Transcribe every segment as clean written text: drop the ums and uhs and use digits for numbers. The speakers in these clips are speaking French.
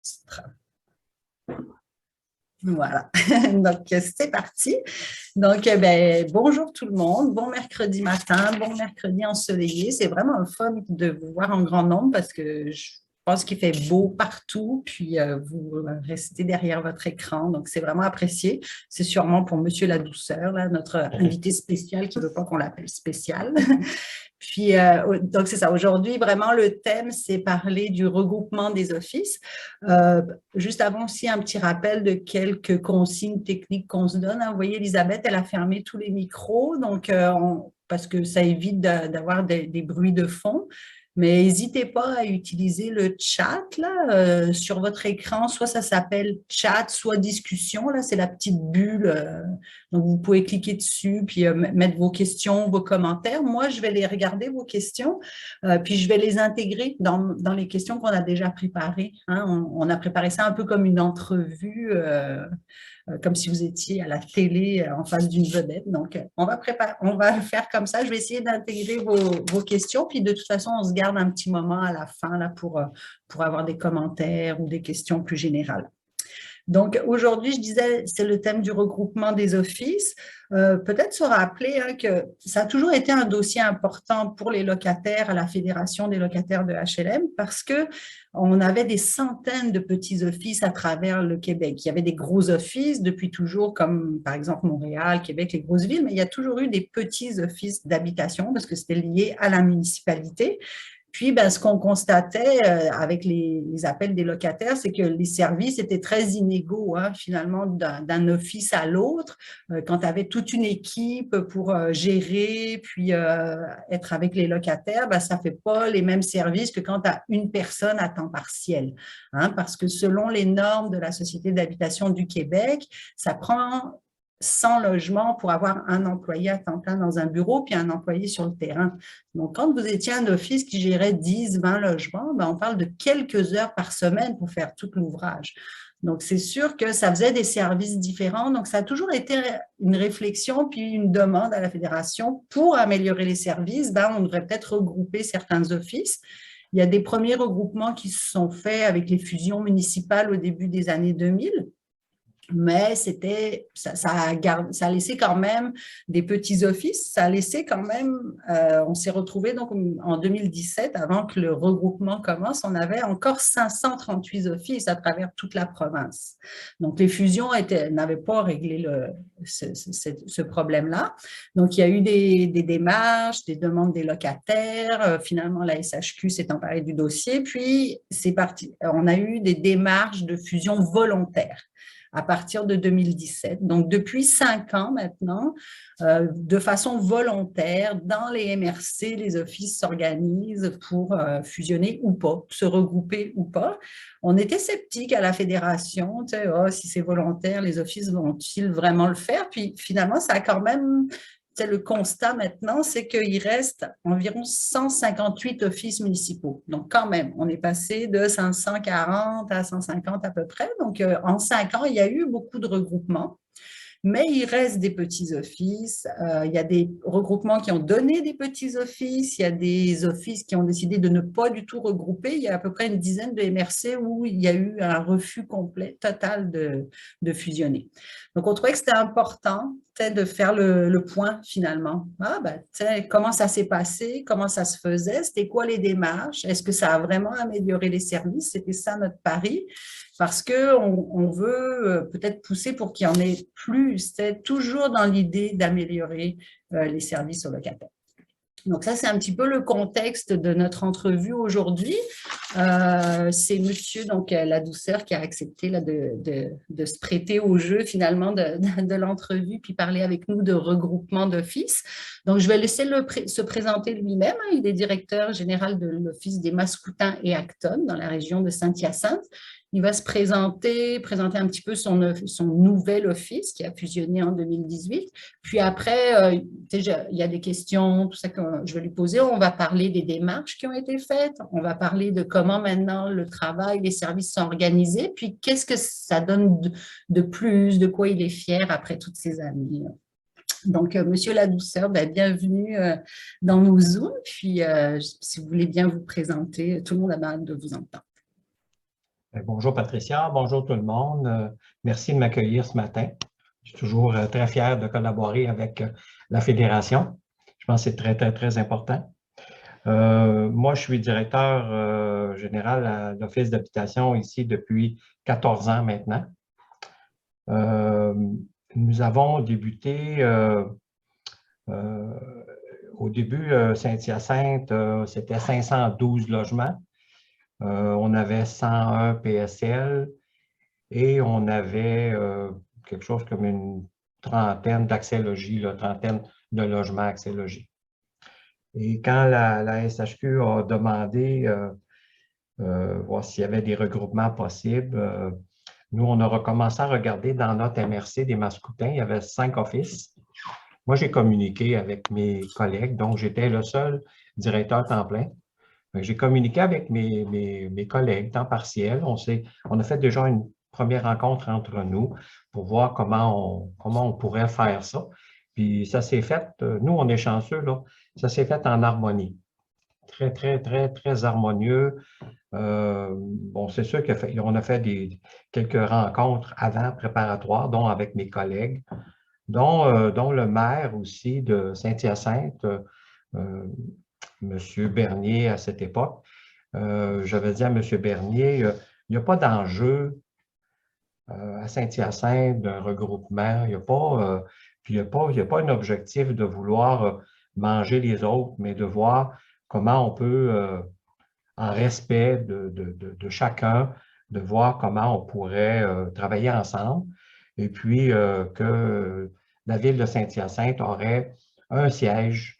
enregistre. Voilà, donc c'est parti. Donc, bonjour tout le monde, bon mercredi matin, bon mercredi ensoleillé. C'est vraiment un fun de vous voir en grand nombre parce que je pense qu'il fait beau partout, puis vous restez derrière votre écran, donc c'est vraiment apprécié. C'est sûrement pour Monsieur la Douceur, là, notre invité spécial qui ne veut pas qu'on l'appelle spécial. Puis, donc, c'est ça. Aujourd'hui, vraiment, le thème, c'est parler du regroupement des offices. Juste avant aussi, un petit rappel de quelques consignes techniques qu'on se donne. Vous voyez, Elisabeth, elle a fermé tous les micros, donc, parce que ça évite d'avoir des bruits de fond. Mais n'hésitez pas à utiliser le chat là, sur votre écran. Soit ça s'appelle chat, soit discussion. Là, c'est la petite bulle. Donc, vous pouvez cliquer dessus puis mettre vos questions, vos commentaires. Moi, je vais les regarder, vos questions, puis je vais les intégrer dans les questions qu'on a déjà préparées. Hein. On a préparé ça un peu comme une entrevue, comme si vous étiez à la télé en face d'une vedette. Donc, on va le faire comme ça. Je vais essayer d'intégrer vos questions. Puis, de toute façon, on se garde un petit moment à la fin là, pour avoir des commentaires ou des questions plus générales. Donc, aujourd'hui, je disais, c'est le thème du regroupement des offices. Peut-être se rappeler que ça a toujours été un dossier important pour les locataires à la Fédération des locataires de HLM parce qu'on avait des centaines de petits offices à travers le Québec. Il y avait des gros offices depuis toujours, comme par exemple Montréal, Québec, les grosses villes, mais il y a toujours eu des petits offices d'habitation parce que c'était lié à la municipalité. Puis, ce qu'on constatait avec les appels des locataires, c'est que les services étaient très inégaux, hein, finalement, d'un office à l'autre. Quand tu avais toute une équipe pour gérer, puis être avec les locataires, ça ne fait pas les mêmes services que quand tu as une personne à temps partiel. Hein, parce que selon les normes de la Société d'habitation du Québec, ça prend 100 logements pour avoir un employé à temps plein dans un bureau, puis un employé sur le terrain. Donc, quand vous étiez un office qui gérait 10, 20 logements, on parle de quelques heures par semaine pour faire tout l'ouvrage. Donc, c'est sûr que ça faisait des services différents. Donc, ça a toujours été une réflexion puis une demande à la Fédération pour améliorer les services. On devrait peut-être regrouper certains offices. Il y a des premiers regroupements qui se sont faits avec les fusions municipales au début des années 2000. Mais ça a laissé quand même des petits offices, ça a laissé quand même, on s'est retrouvé donc en 2017, avant que le regroupement commence, on avait encore 538 offices à travers toute la province. Donc les fusions n'avaient pas réglé ce problème-là. Donc il y a eu des démarches, des demandes des locataires, finalement la SHQ s'est emparée du dossier, puis c'est parti. On a eu des démarches de fusion volontaires à partir de 2017. Donc, depuis 5 ans maintenant, de façon volontaire, dans les MRC, les offices s'organisent pour fusionner ou pas, se regrouper ou pas. On était sceptiques à la fédération, si c'est volontaire, les offices vont-ils vraiment le faire? Puis finalement, ça a quand même... Le constat maintenant, c'est qu'il reste environ 158 offices municipaux. Donc, quand même, on est passé de 540 à 150 à peu près. Donc, en 5 ans, il y a eu beaucoup de regroupements. Mais il reste des petits offices. Il y a des regroupements qui ont donné des petits offices. Il y a des offices qui ont décidé de ne pas du tout regrouper. Il y a à peu près une dizaine de MRC où il y a eu un refus complet, total de fusionner. Donc, on trouvait que c'était important de faire le point finalement. Comment ça s'est passé? Comment ça se faisait? C'était quoi les démarches? Est-ce que ça a vraiment amélioré les services? C'était ça notre pari. Parce qu'on veut peut-être pousser pour qu'il y en ait plus. C'est toujours dans l'idée d'améliorer les services aux locataires. Donc ça, c'est un petit peu le contexte de notre entrevue aujourd'hui. C'est monsieur la Douceur qui a accepté là, de se prêter au jeu finalement de l'entrevue puis parler avec nous de regroupement d'office. Donc, je vais laisser se présenter lui-même. Hein. Il est directeur général de l'Office des Mascoutins et Acton dans la région de Saint-Hyacinthe. Il va se présenter un petit peu son nouvel office qui a fusionné en 2018. Puis après, il y a des questions, tout ça que je vais lui poser. On va parler des démarches qui ont été faites. On va parler de comment maintenant le travail, les services sont organisés. Puis qu'est-ce que ça donne de plus, de quoi il est fier après toutes ces années. Donc, Monsieur la Douceur, bienvenue dans nos Zooms. Puis, si vous voulez bien vous présenter, tout le monde a hâte de vous entendre. Bonjour Patricia, bonjour tout le monde. Merci de m'accueillir ce matin. Je suis toujours très fier de collaborer avec la Fédération. Je pense que c'est très, très, très important. Moi, je suis directeur général à l'Office d'habitation ici depuis 14 ans maintenant. Euh, Nous avons débuté euh, au début, Saint-Hyacinthe, c'était 512 logements. On avait 101 PSL. Et on avait quelque chose comme une trentaine d'accès logis, là, trentaine de logements accès logis. Et quand la SHQ a demandé voir s'il y avait des regroupements possibles, nous, on a recommencé à regarder dans notre MRC des Mascoutins. Il y avait 5 offices. Moi, j'ai communiqué avec mes collègues, donc j'étais le seul directeur temps plein. J'ai communiqué avec mes collègues temps partiel. On a fait déjà une première rencontre entre nous pour voir comment on pourrait faire ça. Puis ça s'est fait, nous, on est chanceux, là, ça s'est fait en harmonie. Très, très, très, très harmonieux. Bon, c'est sûr qu'on a fait quelques rencontres avant préparatoires, dont avec mes collègues, dont le maire aussi de Saint-Hyacinthe, M. Bernier à cette époque. J'avais dit à M. Bernier, il n'y a pas d'enjeu à Saint-Hyacinthe d'un regroupement. Il n'y a pas, puis il y a pas un objectif de vouloir manger les autres, mais de voir comment on peut, en respect de chacun, de voir comment on pourrait travailler ensemble. Et puis que la ville de Saint-Hyacinthe aurait un siège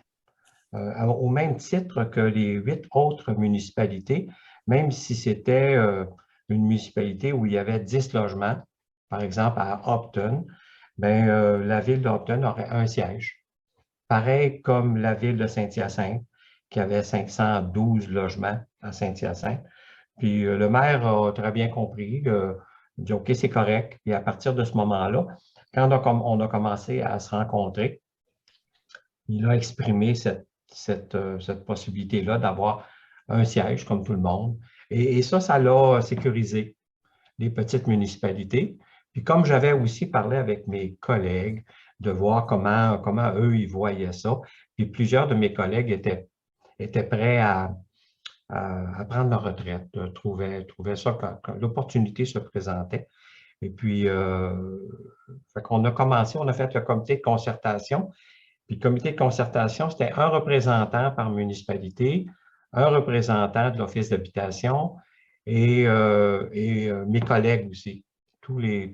au même titre que les 8 autres municipalités, même si c'était une municipalité où il y avait 10 logements, par exemple à Upton, ben, la ville d'Upton aurait un siège. Pareil comme la ville de Saint-Hyacinthe, qui avait 512 logements à Saint-Hyacinthe. Puis le maire a très bien compris, il dit OK, c'est correct. Et à partir de ce moment-là, quand on a commencé à se rencontrer, il a exprimé cette possibilité-là d'avoir un siège comme tout le monde. Et ça l'a sécurisé les petites municipalités. Puis comme j'avais aussi parlé avec mes collègues de voir comment eux, ils voyaient ça, puis plusieurs de mes collègues étaient prêts à prendre leur retraite, trouvaient ça quand l'opportunité se présentait. Et puis, fait qu'on a commencé, on a fait le comité de concertation. Puis le comité de concertation, c'était un représentant par municipalité, un représentant de l'Office d'habitation et mes collègues aussi. Tous les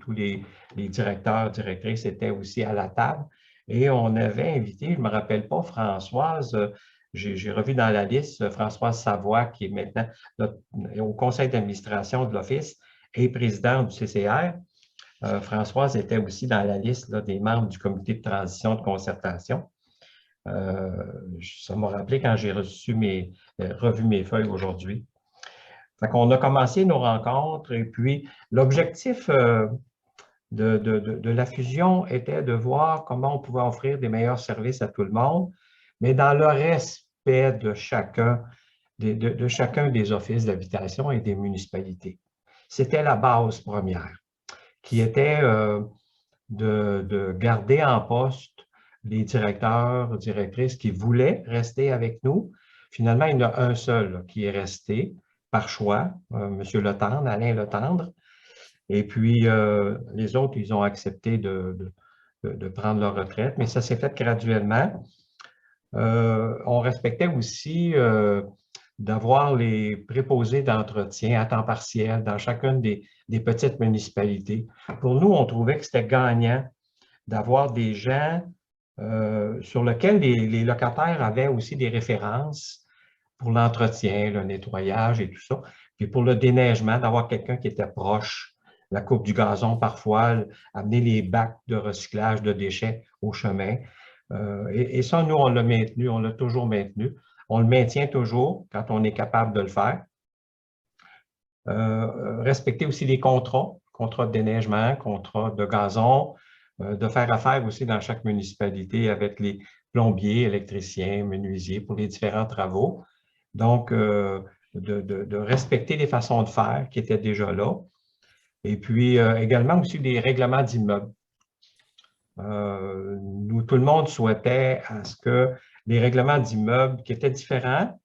directeurs, directrices étaient aussi à la table. Et on avait invité, je ne me rappelle pas, Françoise, j'ai revu dans la liste Françoise Savoie, qui est maintenant au conseil d'administration de l'Office et présidente du CCR. Françoise était aussi dans la liste là, des membres du comité de transition de concertation. Ça m'a rappelé quand j'ai revu mes feuilles aujourd'hui. Fait qu'on a commencé nos rencontres et puis l'objectif de la fusion était de voir comment on pouvait offrir des meilleurs services à tout le monde, mais dans le respect de chacun des offices d'habitation et des municipalités. C'était la base première, qui était de garder en poste les directeurs, directrices qui voulaient rester avec nous. Finalement, il y en a un seul là, qui est resté par choix, M. Letendre, Alain Letendre. Et puis, les autres, ils ont accepté de prendre leur retraite, mais ça s'est fait graduellement. On respectait aussi d'avoir les préposés d'entretien à temps partiel dans chacune des petites municipalités. Pour nous, on trouvait que c'était gagnant d'avoir des gens sur lesquels les locataires avaient aussi des références pour l'entretien, le nettoyage et tout ça. Puis pour le déneigement, d'avoir quelqu'un qui était proche, la coupe du gazon parfois, amener les bacs de recyclage de déchets au chemin. Et ça, nous, on l'a maintenu, on l'a toujours maintenu. On le maintient toujours quand on est capable de le faire. Respecter aussi les contrats de déneigement, contrats de gazon, de faire affaire aussi dans chaque municipalité avec les plombiers, électriciens, menuisiers pour les différents travaux. Donc, de respecter les façons de faire qui étaient déjà là. Et puis également aussi des règlements d'immeubles. Nous, tout le monde souhaitait à ce que les règlements d'immeubles qui étaient différents,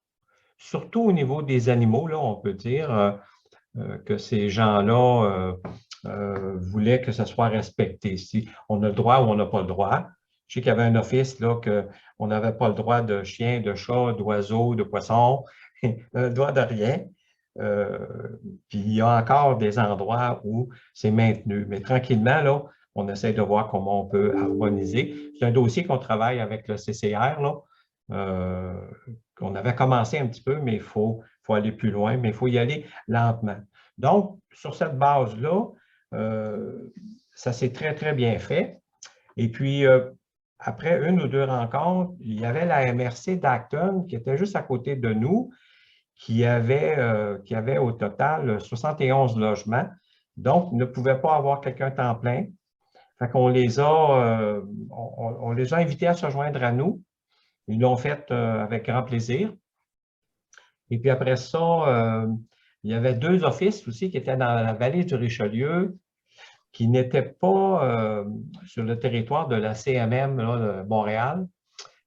surtout au niveau des animaux, là, on peut dire que ces gens-là voulaient que ça soit respecté. Si on a le droit ou on n'a pas le droit. Je sais qu'il y avait un office là, qu'on n'avait pas le droit de chiens, de chats, d'oiseaux, de poissons, le droit de rien. Euh, Puis il y a encore des endroits où c'est maintenu. Mais tranquillement, là, on essaie de voir comment on peut harmoniser. C'est un dossier qu'on travaille avec le CCR, là, qu'on avait commencé un petit peu, mais il faut aller plus loin, mais il faut y aller lentement. Donc, sur cette base-là, ça s'est très, très bien fait. Et puis, après une ou deux rencontres, il y avait la MRC d'Acton qui était juste à côté de nous, qui avait au total 71 logements, donc ne pouvait pas avoir quelqu'un temps plein. Fait qu'on on les a invités à se joindre à nous. Ils l'ont fait avec grand plaisir. Et puis après ça, il y avait deux offices aussi qui étaient dans la vallée du Richelieu, qui n'étaient pas sur le territoire de la CMM là, de Montréal,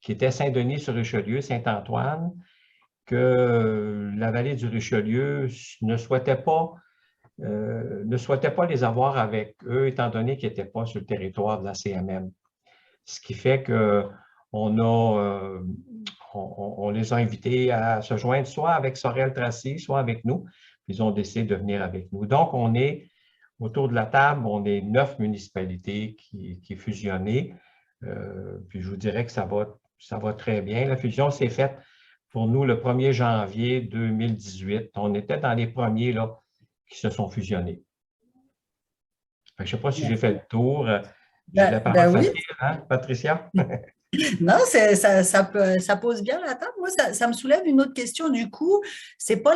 qui était Saint-Denis-sur-Richelieu, Saint-Antoine, que la vallée du Richelieu ne souhaitait pas les avoir avec eux, étant donné qu'ils n'étaient pas sur le territoire de la CMM. Ce qui fait on les a invités à se joindre soit avec Sorel Tracy, soit avec nous. Ils ont décidé de venir avec nous. Donc, on est autour de la table, on est 9 municipalités qui fusionnées. Puis je vous dirais que ça va très bien. La fusion s'est faite pour nous le 1er janvier 2018. On était dans les premiers là, qui se sont fusionnés. Je ne sais pas si j'ai fait le tour. J'ai la parole Oui. facile, hein, Patricia? Non, ça pose bien la table. Moi, ça me soulève une autre question. Du coup, c'est pas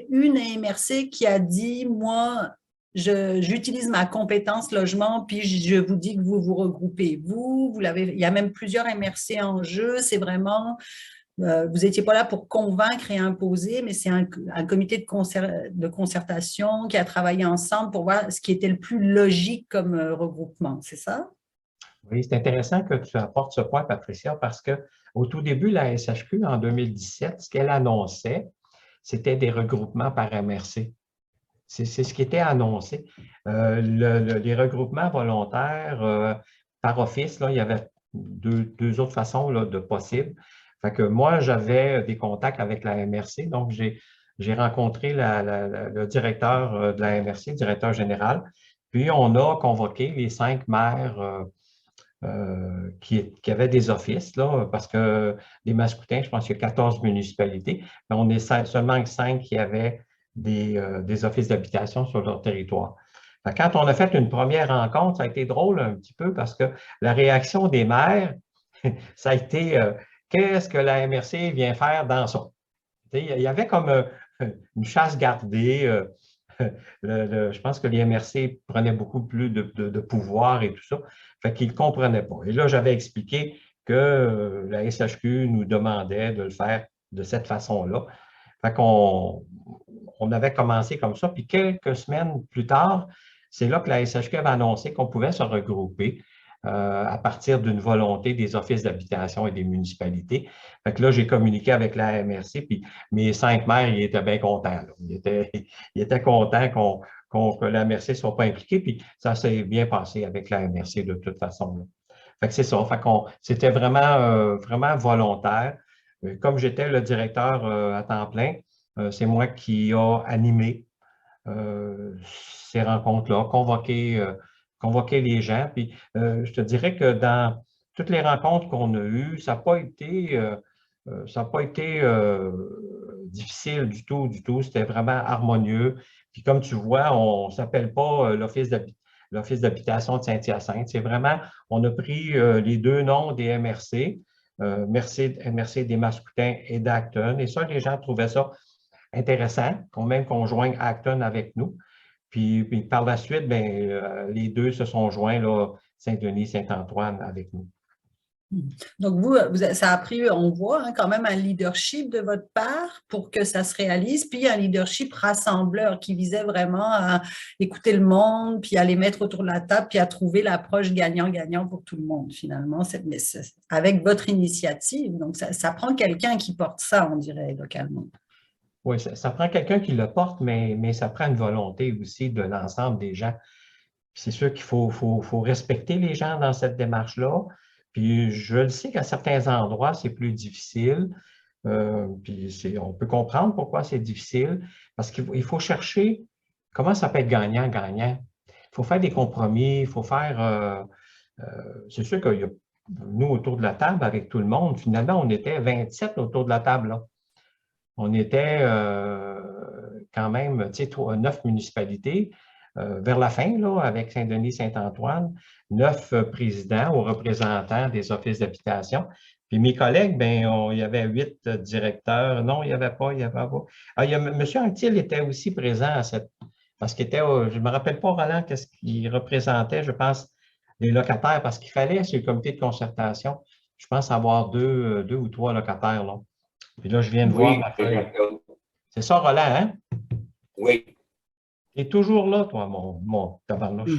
une MRC qui a dit, moi, j'utilise ma compétence logement, puis je vous dis que vous vous regroupez. Il y a même plusieurs MRC en jeu. C'est vraiment, vous n'étiez pas là pour convaincre et imposer, mais c'est un comité de concertation qui a travaillé ensemble pour voir ce qui était le plus logique comme regroupement. C'est ça? Oui, c'est intéressant que tu apportes ce point, Patricia, parce qu'au tout début, la SHQ, en 2017, ce qu'elle annonçait, c'était des regroupements par MRC. C'est ce qui était annoncé. Les regroupements volontaires par office, là, il y avait deux autres façons là, de possibles. Fait que moi, j'avais des contacts avec la MRC, donc j'ai rencontré le directeur de la MRC, le directeur général, puis on a convoqué les 5 maires qui avaient des offices, là, parce que les Mascoutins, je pense qu'il y a 14 municipalités, mais on est seulement 5 qui avaient des offices d'habitation sur leur territoire. Quand on a fait une première rencontre, ça a été drôle un petit peu parce que la réaction des maires, ça a été qu'est-ce que la MRC vient faire dans son. Il y avait comme une chasse gardée. Je pense que les MRC prenaient beaucoup plus de pouvoir et tout ça. Fait qu'ils ne comprenaient pas. Et là, j'avais expliqué que la SHQ nous demandait de le faire de cette façon-là. Fait qu'on avait commencé comme ça. Puis quelques semaines plus tard, c'est là que la SHQ avait annoncé qu'on pouvait se regrouper à partir d'une volonté des offices d'habitation et des municipalités. Fait que là, j'ai communiqué avec la MRC, puis mes 5 maires, ils étaient bien contents. Là. Ils étaient contents que la MRC ne soit pas impliquée, puis ça s'est bien passé avec la MRC de toute façon. Là. Fait que c'est ça. Fait c'était vraiment volontaire. Comme j'étais le directeur à temps plein, c'est moi qui a animé ces rencontres-là, convoquer les gens. Puis je te dirais que dans toutes les rencontres qu'on a eues, ça n'a pas été difficile du tout, du tout. C'était vraiment harmonieux. Puis comme tu vois, on ne s'appelle pas l'Office d'habitation de Saint-Hyacinthe. C'est vraiment, on a pris les deux noms des MRC, MRC des Mascoutins et d'Acton. Et ça, les gens trouvaient ça intéressant, même qu'on joigne Acton avec nous. Puis par la suite, les deux se sont joints, là, Saint-Denis, Saint-Antoine avec nous. Donc, ça a pris, on voit, hein, quand même un leadership de votre part pour que ça se réalise, puis un leadership rassembleur qui visait vraiment à écouter le monde, puis à les mettre autour de la table, puis à trouver l'approche gagnant-gagnant pour tout le monde, finalement, avec votre initiative. Donc, ça prend quelqu'un qui porte ça, on dirait, localement. Oui, ça prend quelqu'un qui le porte, mais ça prend une volonté aussi de l'ensemble des gens. C'est sûr qu'il faut respecter les gens dans cette démarche-là. Puis je le sais qu'à certains endroits, c'est plus difficile. Puis on peut comprendre pourquoi c'est difficile, parce qu'il faut chercher comment ça peut être gagnant-gagnant. Il faut faire des compromis, il faut faire. C'est sûr que nous, autour de la table, avec tout le monde, finalement, on était 27 autour de la table, là. On était quand même, tu sais, 9 municipalités. Vers la fin, là, avec Saint-Denis-Saint-Antoine, 9 présidents ou représentants des offices d'habitation. Puis mes collègues, ben, il y avait 8 directeurs. Non, il n'y avait pas, il n'y avait pas. Ah, M. Anctil était aussi présent à cette. Parce qu'il était, je ne me rappelle pas, Roland, qu'est-ce qu'il représentait, je pense, les locataires, parce qu'il fallait, sur le comité de concertation, je pense avoir deux ou trois locataires, là. Puis là, je viens de voir Oui, ma feuille. C'est ça, Roland, hein? oui. Tu es toujours là, toi, mon tabarnouche.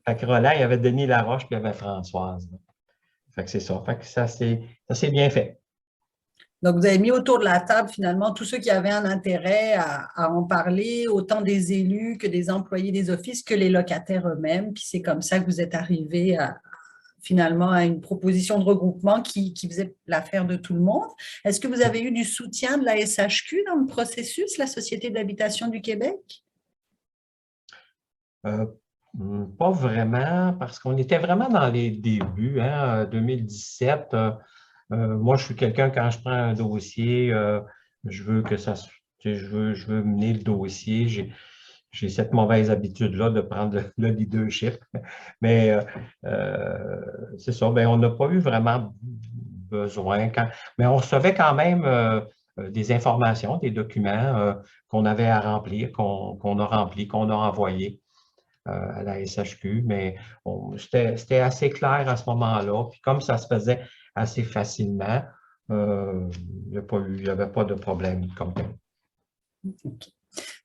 Fait que Roland, il y avait Denis Laroche, puis il y avait Françoise, là. Fait que c'est ça. Fait que ça s'est bien fait. Donc, vous avez mis autour de la table, finalement, tous ceux qui avaient un intérêt à en parler, autant des élus que des employés des offices, que les locataires eux-mêmes. Puis c'est comme ça que vous êtes arrivé finalement à une proposition de regroupement qui faisait l'affaire de tout le monde. Est-ce que vous avez eu du soutien de la SHQ dans le processus, la Société d'habitation du Québec? Pas vraiment, parce qu'on était vraiment dans les débuts, hein, 2017. Moi, je suis quelqu'un, quand je prends un dossier, je veux que ça, je veux mener le dossier. J'ai cette mauvaise habitude-là de prendre le leadership. Mais c'est ça, bien, on n'a pas eu vraiment besoin. Mais on recevait quand même des informations, des documents qu'on avait à remplir, qu'on a remplis, qu'on a envoyés à la SHQ. Mais c'était assez clair à ce moment-là. Puis comme ça se faisait assez facilement, il n'y avait pas de problème comme tel. Okay.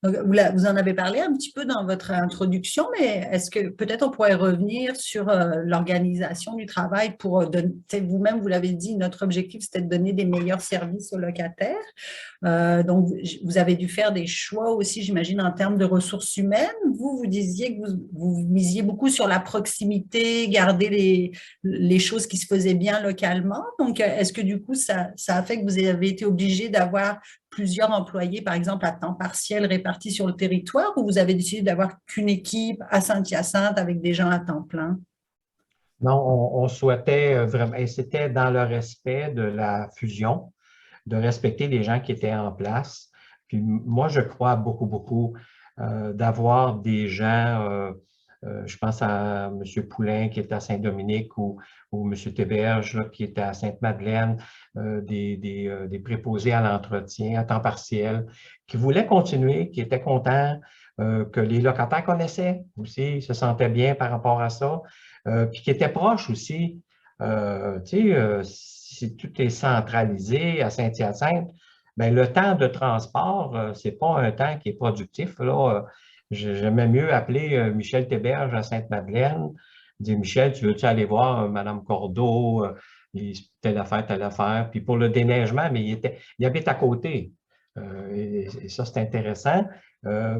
Donc, vous en avez parlé un petit peu dans votre introduction, mais est-ce que peut-être on pourrait revenir sur l'organisation du travail pour donner, vous-même, vous l'avez dit, notre objectif, c'était de donner des meilleurs services aux locataires. Donc, vous avez dû faire des choix aussi, j'imagine, en termes de ressources humaines. Vous disiez que vous misiez beaucoup sur la proximité, garder les choses qui se faisaient bien localement. Donc, est-ce que du coup, ça a fait que vous avez été obligé d'avoir plusieurs employés, par exemple, à temps partiel répartis sur le territoire, ou vous avez décidé d'avoir qu'une équipe à Saint-Hyacinthe avec des gens à temps plein? Non, on souhaitait vraiment, et c'était dans le respect de la fusion, de respecter les gens qui étaient en place. Puis moi, je crois beaucoup, beaucoup d'avoir des gens, je pense à M. Poulain qui est à Saint-Dominique ou M. Théberge là, qui est à Sainte-Madeleine, des préposés à l'entretien à temps partiel, qui voulaient continuer, qui étaient contents, que les locataires connaissaient aussi, se sentaient bien par rapport à ça, puis qui étaient proches aussi. Si tout est centralisé à Saint-Hyacinthe, bien, le temps de transport, ce n'est pas un temps qui est productif. Là. J'aimais mieux appeler Michel Théberge à Sainte-Madeleine, dire Michel, tu veux-tu aller voir Mme Cordeau, telle affaire. Puis pour le déneigement, mais il habite à côté. Et ça, c'est intéressant.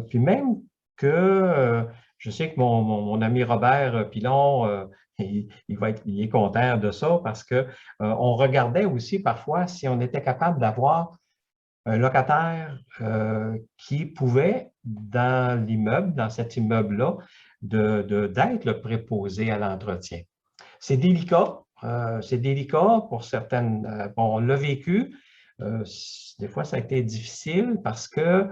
Puis même que je sais que mon ami Robert Pilon, il est content de ça parce qu'on regardait aussi parfois si on était capable d'avoir un locataire qui pouvait, dans l'immeuble, dans cet immeuble-là, d'être le préposé à l'entretien. C'est délicat pour certaines. Bon, on l'a vécu. Des fois, ça a été difficile parce que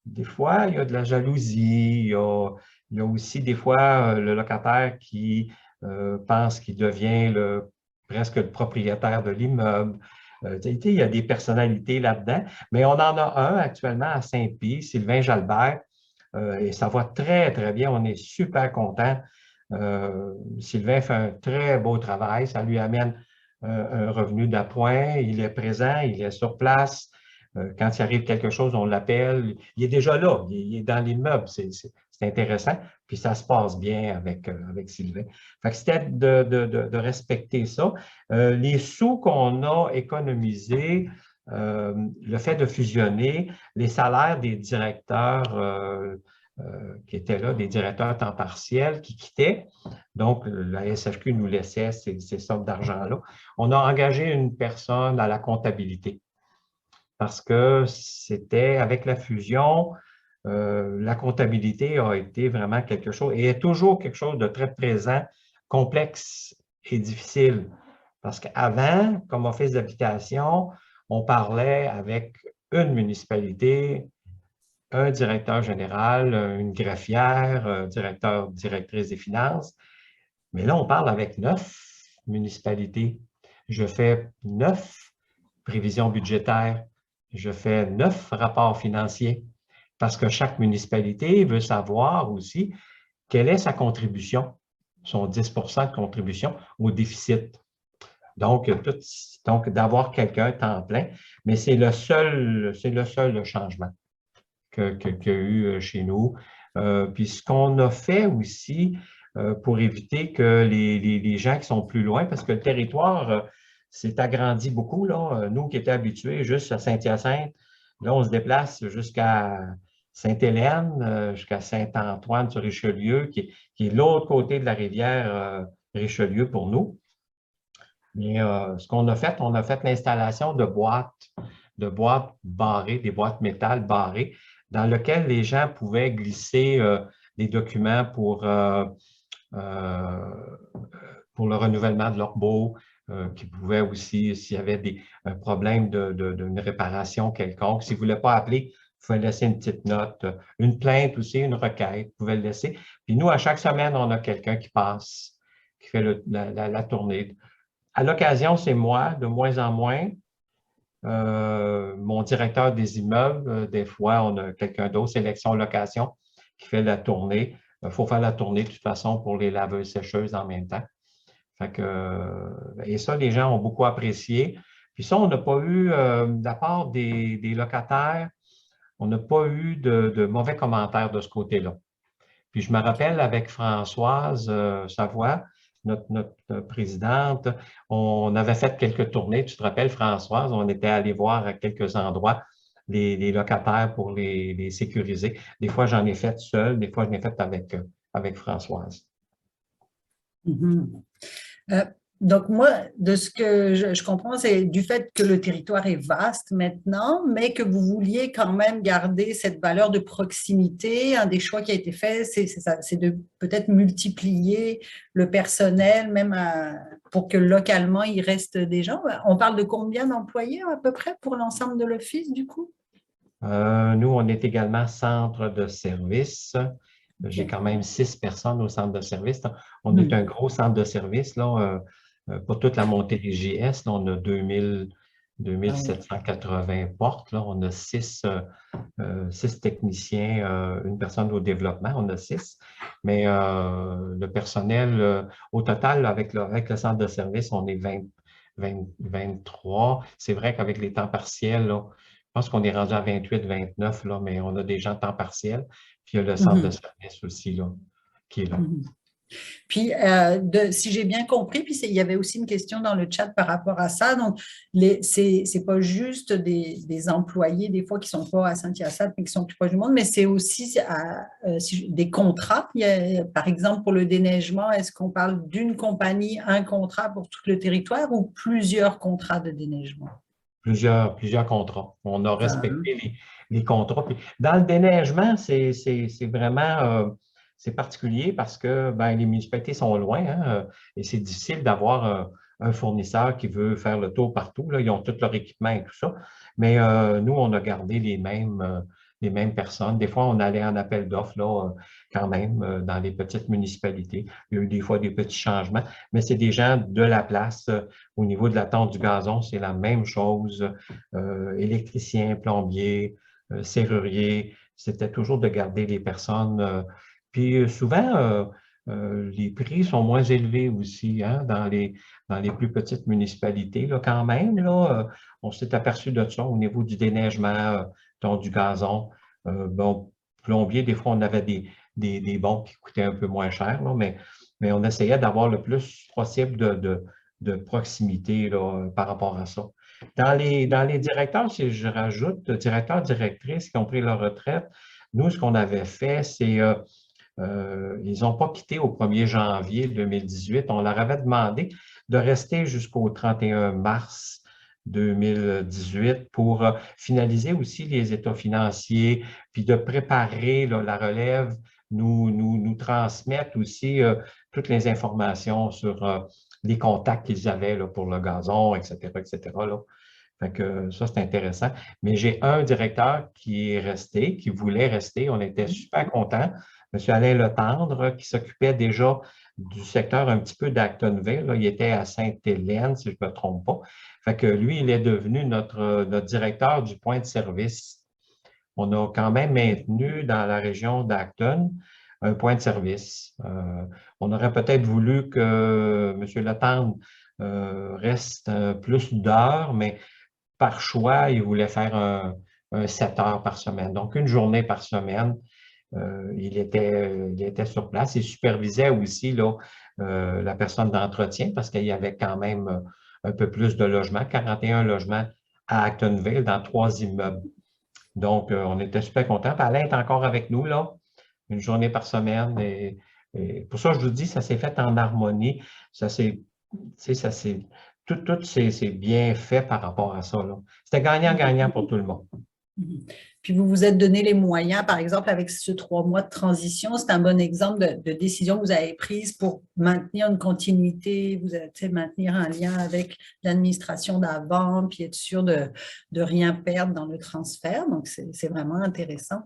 des fois, il y a de la jalousie. Il y a aussi des fois le locataire qui pense qu'il devient presque le propriétaire de l'immeuble. Il y a des personnalités là-dedans, mais on en a un actuellement à Saint-Pie, Sylvain Jalbert, et ça va très, très bien. On est super contents. Sylvain fait un très beau travail. Ça lui amène un revenu d'appoint, il est présent, il est sur place. Quand il arrive quelque chose, on l'appelle. Il est déjà là, il est dans l'immeuble. C'est intéressant. Puis ça se passe bien avec Sylvain. Fait que c'était de respecter ça. Les sous qu'on a économisés, le fait de fusionner, les salaires des directeurs qui étaient là, des directeurs à temps partiel qui quittaient. Donc, la SFQ nous laissait ces sommes d'argent-là. On a engagé une personne à la comptabilité parce que c'était avec la fusion, la comptabilité a été vraiment quelque chose et est toujours quelque chose de très présent, complexe et difficile. Parce qu'avant, comme office d'habitation, on parlait avec une municipalité, un directeur général, une greffière, directeur, directrice des finances. Mais là, on parle avec 9 municipalités. Je fais 9 prévisions budgétaires. Je fais 9 rapports financiers parce que chaque municipalité veut savoir aussi quelle est sa contribution, son 10% de contribution au déficit. Donc, d'avoir quelqu'un temps plein, mais c'est le seul changement qu'il y a eu chez nous. Puis ce qu'on a fait aussi pour éviter que les gens qui sont plus loin, parce que le territoire s'est agrandi beaucoup, là. Nous qui étions habitués juste à Saint-Hyacinthe, là, on se déplace jusqu'à Sainte-Hélène, jusqu'à Saint-Antoine-sur-Richelieu, qui est l'autre côté de la rivière Richelieu pour nous. Mais ce qu'on a fait, on a fait l'installation de boîtes barrées, des boîtes métal barrées, dans lesquelles les gens pouvaient glisser des documents pour le renouvellement de leur baux, qui pouvaient aussi, s'il y avait un problème d'une réparation quelconque, s'ils ne voulaient pas appeler, il fallait laisser une petite note, une plainte aussi, une requête, ils pouvaient le laisser. Puis nous, à chaque semaine, on a quelqu'un qui passe, qui fait la tournée. À l'occasion, c'est moi, de moins en moins. Mon directeur des immeubles, des fois, on a quelqu'un d'autre, sélection-location, qui fait la tournée. Il faut faire la tournée de toute façon pour les laveuses-sécheuses en même temps. Fait que, et ça, les gens ont beaucoup apprécié. Puis ça, on n'a pas eu, de la part des locataires, on n'a pas eu de mauvais commentaires de ce côté-là. Puis je me rappelle avec Françoise Savoie, notre présidente, on avait fait quelques tournées. Tu te rappelles, Françoise, on était allé voir à quelques endroits les locataires pour les sécuriser. Des fois, j'en ai fait seul, des fois, j'en ai fait avec Françoise. Mhm. Donc, moi, de ce que je comprends, c'est du fait que le territoire est vaste maintenant, mais que vous vouliez quand même garder cette valeur de proximité. Un des choix qui a été fait, c'est de peut-être multiplier le personnel, même pour que localement, il reste des gens. On parle de combien d'employés à peu près pour l'ensemble de l'office, du coup? Nous, on est également centre de service. J'ai OK. quand même 6 personnes au centre de service. On est un gros centre de service, là. Pour toute la montée des JS, là, on a 2780 portes. Là. On a 6 techniciens, une personne au développement, on a 6. Mais le personnel, au total, là, avec le centre de service, on est 23. C'est vrai qu'avec les temps partiels, là, je pense qu'on est rendu à 28, 29, là, mais on a des gens temps partiel. Puis il y a le centre de service aussi là, qui est là. Puis, si j'ai bien compris, puis il y avait aussi une question dans le chat par rapport à ça. Donc, c'est pas juste des employés, des fois, qui sont pas à Saint-Hyacinthe, mais qui sont plus proches du monde, mais c'est aussi des contrats. Par exemple, pour le déneigement, est-ce qu'on parle d'une compagnie, un contrat pour tout le territoire ou plusieurs contrats de déneigement? Plusieurs contrats. On a respecté les contrats. Puis, dans le déneigement, c'est vraiment c'est particulier parce que ben, les municipalités sont loin et c'est difficile d'avoir un fournisseur qui veut faire le tour partout. Là. Ils ont tout leur équipement et tout ça. Mais nous, on a gardé les mêmes personnes. Des fois, on allait en appel d'offres là, quand même dans les petites municipalités. Il y a eu des fois des petits changements, mais c'est des gens de la place. Au niveau de la tente du gazon, c'est la même chose. Électricien, plombier, serrurier, c'était toujours de garder les personnes. Puis souvent, les prix sont moins élevés aussi hein, dans les plus petites municipalités. Là, quand même, là, on s'est aperçu de ça au niveau du déneigement, du gazon. Bon, plombier, des fois, on avait des bons qui coûtaient un peu moins cher, là, mais on essayait d'avoir le plus possible de proximité là, par rapport à ça. Dans les directeurs, si je rajoute, directeurs, directrices qui ont pris leur retraite, nous, ce qu'on avait fait, c'est ils n'ont pas quitté au 1er janvier 2018. On leur avait demandé de rester jusqu'au 31 mars 2018 pour finaliser aussi les états financiers, puis de préparer là, la relève, nous transmettre aussi toutes les informations sur les contacts qu'ils avaient là, pour le gazon, etc., etc., là. Fait que ça, c'est intéressant. Mais j'ai un directeur qui est resté, qui voulait rester. On était super contents. M. Alain Letendre, qui s'occupait déjà du secteur un petit peu d'Actonville. Là, il était à Sainte-Hélène, si je ne me trompe pas. Fait que lui, il est devenu notre directeur du point de service. On a quand même maintenu dans la région d'Acton un point de service. On aurait peut-être voulu que M. Letendre reste plus d'heures, mais par choix, il voulait faire un 7 heures par semaine. Donc, une journée par semaine, il était sur place. Il supervisait aussi là, la personne d'entretien parce qu'il y avait quand même un peu plus de logements, 41 logements à Actonville dans 3 immeubles. Donc, on était super contents. Puis Alain est encore avec nous, là, une journée par semaine. Et pour ça, je vous dis, ça s'est fait en harmonie. Ça s'est, tu sais, tout s'est bien fait par rapport à ça, là. C'était gagnant-gagnant pour tout le monde. Puis vous vous êtes donné les moyens, par exemple, avec ce 3 mois de transition, c'est un bon exemple de décision que vous avez prise pour maintenir une continuité, vous avez, maintenir un lien avec l'administration d'avant, puis être sûr de rien perdre dans le transfert. Donc, c'est vraiment intéressant.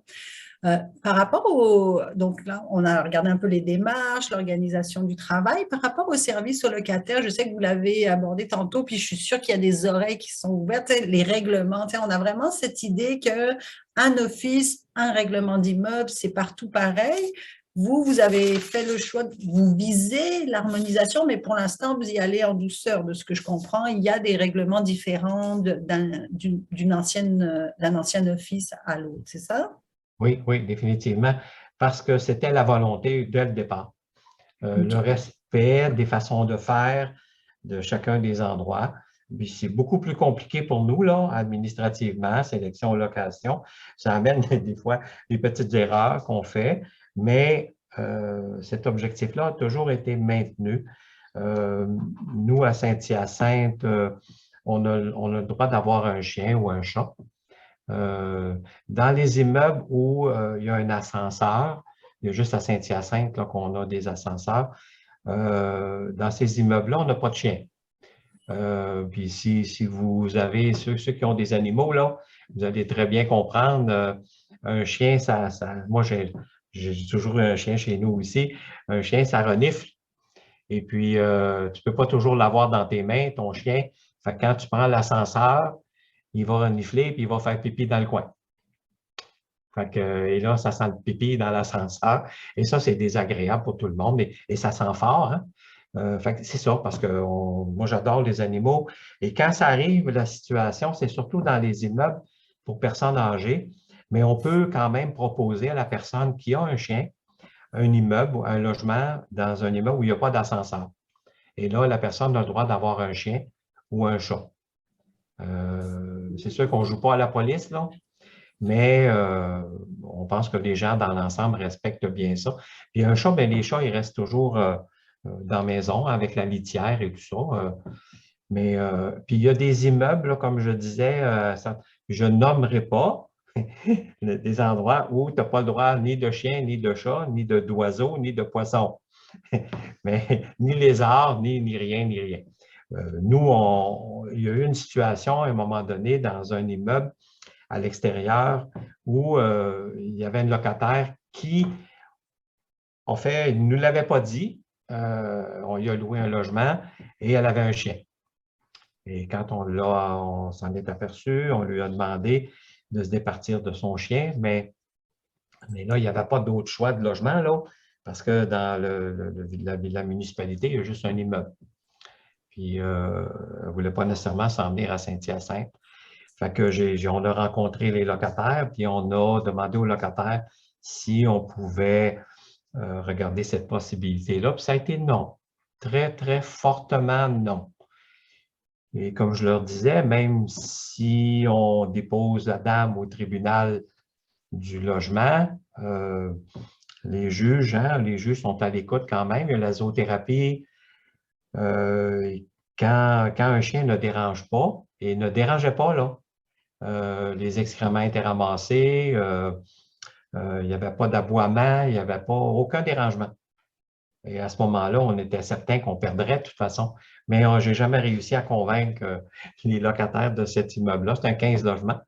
Par rapport au... Donc là, on a regardé un peu les démarches, l'organisation du travail. Par rapport au service aux locataires, je sais que vous l'avez abordé tantôt, puis je suis sûre qu'il y a des oreilles qui sont ouvertes. Les règlements, on a vraiment cette idée qu'un office, un règlement d'immeuble, c'est partout pareil. Vous avez fait le choix, vous visez l'harmonisation, mais pour l'instant, vous y allez en douceur. De ce que je comprends, il y a des règlements différents d'un ancien office à l'autre, c'est ça? Oui, oui, définitivement, parce que c'était la volonté dès le départ. Le OK. respect des façons de faire de chacun des endroits. Puis c'est beaucoup plus compliqué pour nous, là, administrativement, sélection, location. Ça amène des fois des petites erreurs qu'on fait, mais cet objectif-là a toujours été maintenu. Nous, à Saint-Hyacinthe, on a le droit d'avoir un chien ou un chat. Dans les immeubles où il y a un ascenseur, il y a juste à Saint-Hyacinthe qu'on a des ascenseurs, dans ces immeubles-là, on n'a pas de chien. Puis si vous avez ceux qui ont des animaux, là, vous allez très bien comprendre. Un chien, moi, j'ai toujours eu un chien chez nous aussi. Un chien, ça renifle. Et puis, tu ne peux pas toujours l'avoir dans tes mains, ton chien. Fait que quand tu prends l'ascenseur, il va renifler puis il va faire pipi dans le coin. Fait que, et là, ça sent le pipi dans l'ascenseur. Et ça, c'est désagréable pour tout le monde. Et ça sent fort, hein? Fait que c'est ça, parce que moi, j'adore les animaux. Et quand ça arrive, la situation, c'est surtout dans les immeubles pour personnes âgées, mais on peut quand même proposer à la personne qui a un chien, un immeuble ou un logement dans un immeuble où il n'y a pas d'ascenseur. Et là, la personne a le droit d'avoir un chien ou un chat. C'est sûr qu'on ne joue pas à la police, là, mais on pense que les gens dans l'ensemble respectent bien ça. Puis un chat, bien, les chats, ils restent toujours dans la maison avec la litière et tout ça. Mais puis il y a des immeubles, là, comme je disais, je nommerai pas des endroits où tu n'as pas le droit ni de chien, ni de chat, ni d'oiseaux, ni de poissons. Mais ni lézards, ni rien, ni rien. Nous, il y a eu une situation à un moment donné dans un immeuble à l'extérieur où il y avait une locataire qui, en fait, il ne nous l'avait pas dit. On lui a loué un logement et elle avait un chien. Et quand on s'en est aperçu, on lui a demandé de se départir de son chien, mais là, il n'y avait pas d'autre choix de logement, là, parce que dans la municipalité, il y a juste un immeuble. Puis, elle ne voulait pas nécessairement s'en venir à Saint-Hyacinthe. Fait que on a rencontré les locataires, puis on a demandé aux locataires si on pouvait regarder cette possibilité-là. Puis ça a été non. Très, très fortement non. Et comme je leur disais, même si on dépose la dame au tribunal du logement, les juges, les juges sont à l'écoute quand même. Il y a la zoothérapie. Quand un chien ne dérange pas, et ne dérangeait pas, là, les excréments étaient ramassés, il n'y avait pas d'aboiement, il n'y avait pas aucun dérangement. Et à ce moment-là, on était certain qu'on perdrait de toute façon. Mais je n'ai jamais réussi à convaincre les locataires de cet immeuble-là. C'est un 15 logements.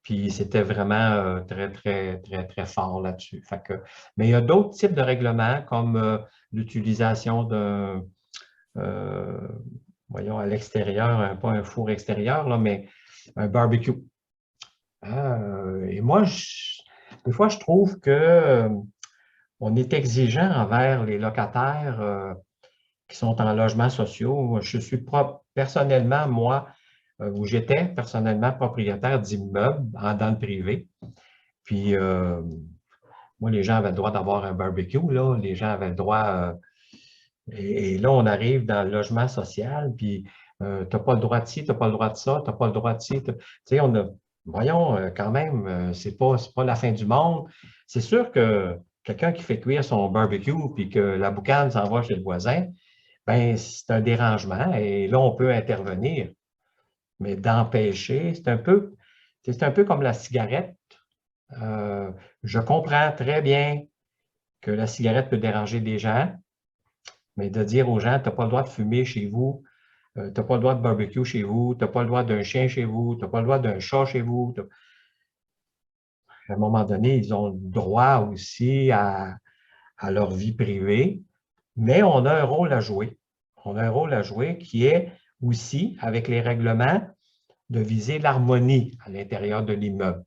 Puis c'était vraiment très, très, très, très fort là-dessus. Mais il y a d'autres types de règlements comme l'utilisation d'un, voyons, à l'extérieur, pas un four extérieur, là, mais un barbecue. Et moi, des fois, je trouve que on est exigeant envers les locataires qui sont en logements sociaux. Je suis personnellement, moi, où j'étais personnellement propriétaire d'immeubles dans le privé. Puis, moi, les gens avaient le droit d'avoir un barbecue, là. Les gens avaient le droit. Et là, on arrive dans le logement social, puis tu n'as pas le droit de ci, tu n'as pas le droit de ça, tu n'as pas le droit de ci. Tu sais, voyons, quand même, c'est pas la fin du monde. C'est sûr que quelqu'un qui fait cuire son barbecue puis que la boucane s'en va chez le voisin, ben c'est un dérangement et là, on peut intervenir. Mais d'empêcher, c'est un peu comme la cigarette. Je comprends très bien que la cigarette peut déranger des gens, mais de dire aux gens, tu n'as pas le droit de fumer chez vous, tu n'as pas le droit de barbecue chez vous, tu n'as pas le droit d'un chien chez vous, tu n'as pas le droit d'un chat chez vous. À un moment donné, ils ont le droit aussi à leur vie privée, mais on a un rôle à jouer. On a un rôle à jouer qui est aussi, avec les règlements, de viser l'harmonie à l'intérieur de l'immeuble.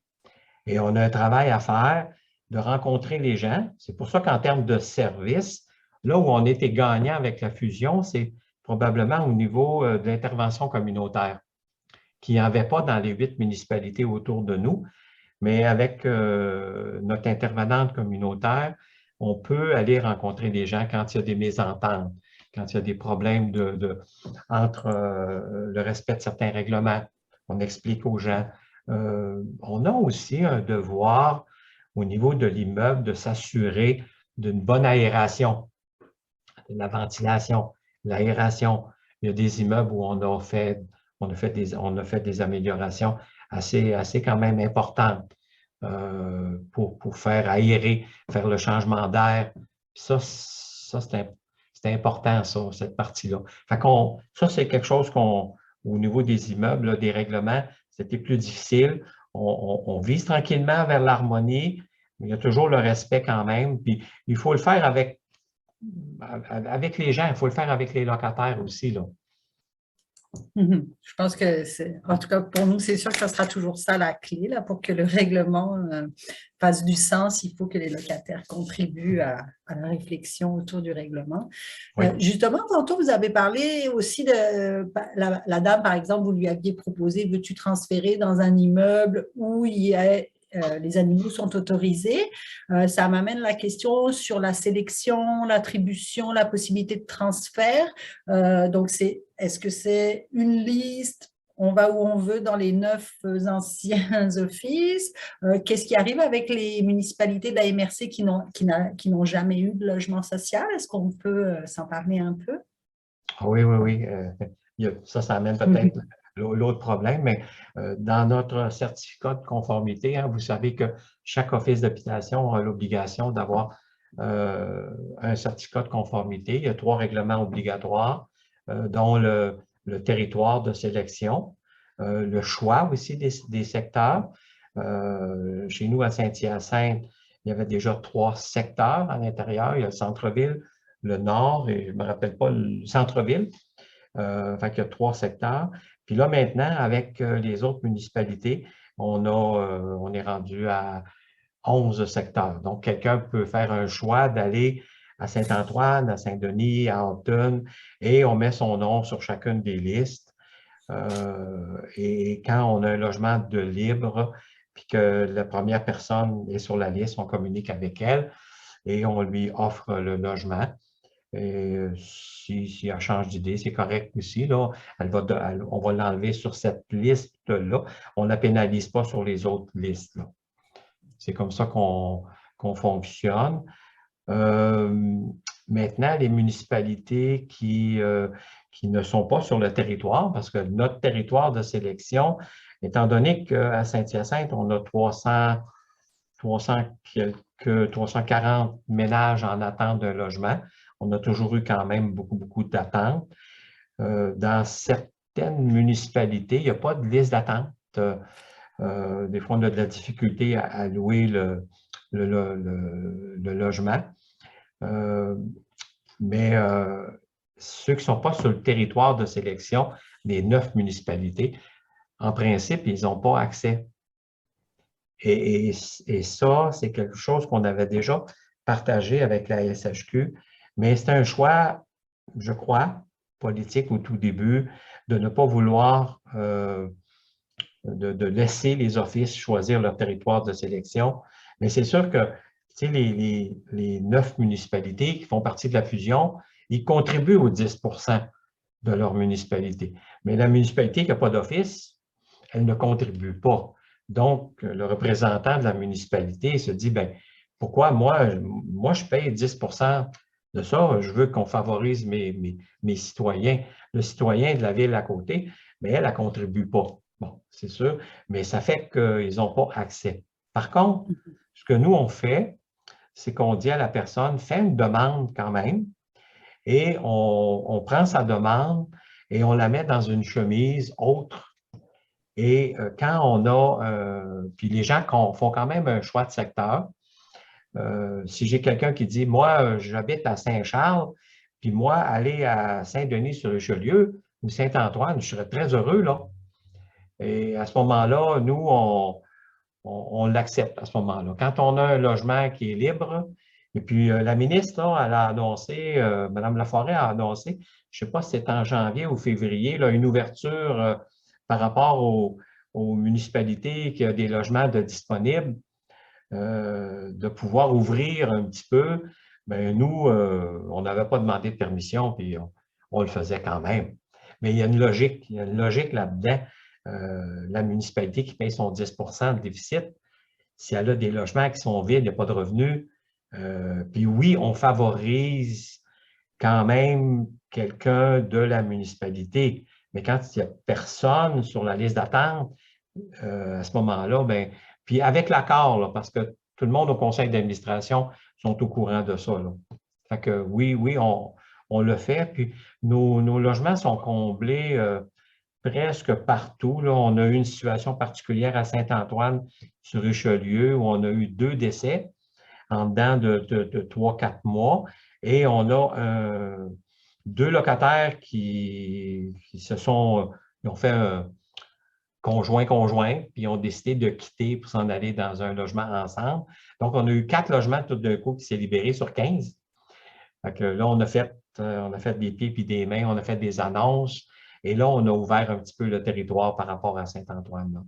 Et on a un travail à faire de rencontrer les gens. C'est pour ça qu'en termes de service, là où on était gagnant avec la fusion, c'est probablement au niveau de l'intervention communautaire, qui n'y en avait pas dans les 8 municipalités autour de nous. Mais avec notre intervenante communautaire, on peut aller rencontrer des gens quand il y a des mésententes, quand il y a des problèmes entre le respect de certains règlements. On explique aux gens. On a aussi un devoir au niveau de l'immeuble de s'assurer d'une bonne aération, de la ventilation, l'aération. Il y a des immeubles où on a fait des améliorations assez quand même importantes pour faire aérer, faire le changement d'air. Ça c'est important, ça, cette partie-là. Ça, c'est quelque chose au niveau des immeubles, là, des règlements, c'était plus difficile. On vise tranquillement vers l'harmonie, mais il y a toujours le respect quand même. Puis il faut le faire avec les gens, il faut le faire avec les locataires aussi, là. Je pense que en tout cas pour nous, c'est sûr que ça sera toujours ça la clé là, pour que le règlement fasse du sens. Il faut que les locataires contribuent à la réflexion autour du règlement. Oui. Justement, tantôt, vous avez parlé aussi de la dame, par exemple, vous lui aviez proposé, veux-tu transférer dans un immeuble où il y a les animaux sont autorisés. Ça m'amène la question sur la sélection, l'attribution, la possibilité de transfert. Donc, est-ce que c'est une liste? On va où on veut dans les 9 anciens offices. Qu'est-ce qui arrive avec les municipalités de la MRC qui n'ont jamais eu de logement social? Est-ce qu'on peut s'en parler un peu? Oui, oui, oui. Ça amène peut-être l'autre problème, mais dans notre certificat de conformité, vous savez que chaque office d'habitation a l'obligation d'avoir un certificat de conformité. Il y a 3 règlements obligatoires, dont le territoire de sélection, le choix aussi des secteurs. Chez nous, à Saint-Hyacinthe, il y avait déjà 3 secteurs à l'intérieur. Il y a le centre-ville, le nord et je ne me rappelle pas le centre-ville. Fait qu'il y a 3 secteurs. Puis là, maintenant, avec les autres municipalités, on est rendu à 11 secteurs. Donc, quelqu'un peut faire un choix d'aller à Saint-Antoine, à Saint-Denis, à Alton, et on met son nom sur chacune des listes. Et quand on a un logement de libre, puis que la première personne est sur la liste, on communique avec elle et on lui offre le logement. Et si elle change d'idée, c'est correct aussi. Là. On va l'enlever sur cette liste-là. On ne la pénalise pas sur les autres listes. C'est comme ça qu'on fonctionne. Maintenant, les municipalités qui ne sont pas sur le territoire, parce que notre territoire de sélection, étant donné qu'à Saint-Hyacinthe, on a 340 ménages en attente d'un logement, on a toujours eu quand même beaucoup d'attentes. Dans certaines municipalités, il n'y a pas de liste d'attente. Des fois, on a de la difficulté à louer le logement. Mais ceux qui ne sont pas sur le territoire de sélection, les 9 municipalités, en principe, ils n'ont pas accès. Et ça, c'est quelque chose qu'on avait déjà partagé avec la SHQ, mais c'est un choix, je crois, politique au tout début, de ne pas vouloir de laisser les offices choisir leur territoire de sélection. Mais c'est sûr que les 9 municipalités qui font partie de la fusion, ils contribuent aux 10 de leur municipalité. Mais la municipalité qui n'a pas d'office, elle ne contribue pas. Donc, le représentant de la municipalité se dit, bien, pourquoi moi, je paye 10 de ça, je veux qu'on favorise mes citoyens. Le citoyen de la ville à côté, mais elle ne contribue pas. Bon, c'est sûr, mais ça fait qu'ils n'ont pas accès. Par contre, ce que nous, on fait, c'est qu'on dit à la personne, fais une demande quand même, et on prend sa demande et on la met dans une chemise autre. Et quand on a, puis les gens font quand même un choix de secteur. Si j'ai quelqu'un qui dit, moi, j'habite à Saint-Charles, puis moi, aller à Saint-Denis-sur-Richelieu ou Saint-Antoine, je serais très heureux, là. Et à ce moment-là, nous, on l'accepte à ce moment-là. Quand on a un logement qui est libre, et puis la ministre, là, elle a annoncé, Mme Laforêt a annoncé, je ne sais pas si c'est en janvier ou février, là, une ouverture par rapport aux municipalités qui ont des logements disponibles, de pouvoir ouvrir un petit peu. Bien, nous, on n'avait pas demandé de permission, puis on le faisait quand même. Mais il y a une logique là-dedans. La municipalité qui paye son 10 de déficit, si elle a des logements qui sont vides, il n'y a pas de revenus. Puis oui, on favorise quand même quelqu'un de la municipalité. Mais quand il n'y a personne sur la liste d'attente, à ce moment-là, bien, puis avec l'accord, parce que tout le monde au conseil d'administration sont au courant de ça. Là. Fait que oui, on le fait. Puis nos logements sont comblés presque partout. Là. On a eu une situation particulière à Saint-Antoine sur Richelieu où on a eu 2 décès en dedans de 3-4 mois. Et on a 2 locataires qui ont fait un conjoint, puis ont décidé de quitter pour s'en aller dans un logement ensemble. Donc, on a eu 4 logements tout d'un coup qui s'est libéré sur 15. Fait que là, on a fait des pieds puis des mains, on a fait des annonces. Et là, on a ouvert un petit peu le territoire par rapport à Saint-Antoine.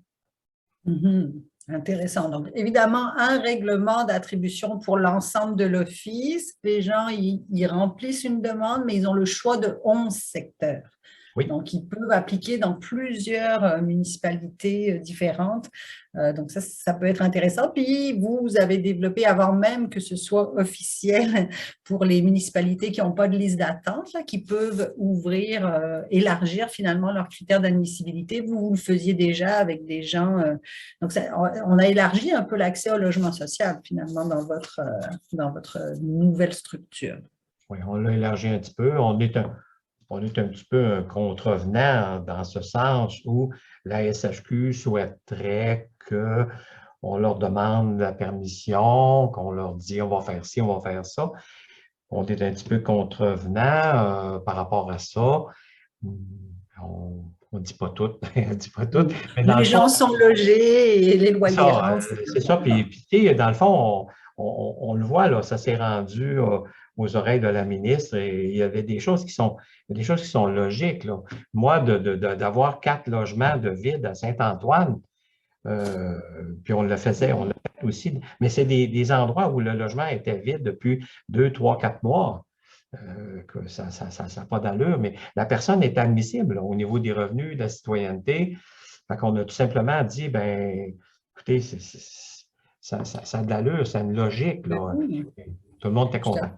Intéressant. Donc, évidemment, un règlement d'attribution pour l'ensemble de l'office. Les gens, ils remplissent une demande, mais ils ont le choix de 11 secteurs. Oui. Donc, ils peuvent appliquer dans plusieurs municipalités différentes. Donc, ça peut être intéressant. Puis, vous avez développé, avant même que ce soit officiel pour les municipalités qui n'ont pas de liste d'attente, qui peuvent ouvrir, élargir finalement leurs critères d'admissibilité. Vous le faisiez déjà avec des gens. Donc, on a élargi un peu l'accès au logement social finalement dans votre nouvelle structure. Oui, on l'a élargi un petit peu. On est un petit peu un contrevenant dans ce sens où la SHQ souhaiterait qu'on leur demande la permission, qu'on leur dit on va faire ci, on va faire ça. On est un petit peu contrevenant par rapport à ça. On ne dit pas tout, Mais les gens sont logés et les loyers rentrent. C'est ça. Puis, dans le fond, on le voit, là, ça s'est rendu aux oreilles de la ministre et il y avait des choses qui sont, logiques, là. Moi, d'avoir 4 logements de vide à Saint-Antoine, puis on le faisait, on l'a fait aussi, mais c'est des endroits où le logement était vide depuis 2, 3, 4 mois. Que ça n'a pas d'allure, mais la personne est admissible là, au niveau des revenus, de la citoyenneté. Fait qu'on a tout simplement dit, ben, écoutez, ça a de l'allure, ça a une logique, Ben là. oui. Tout le monde était content.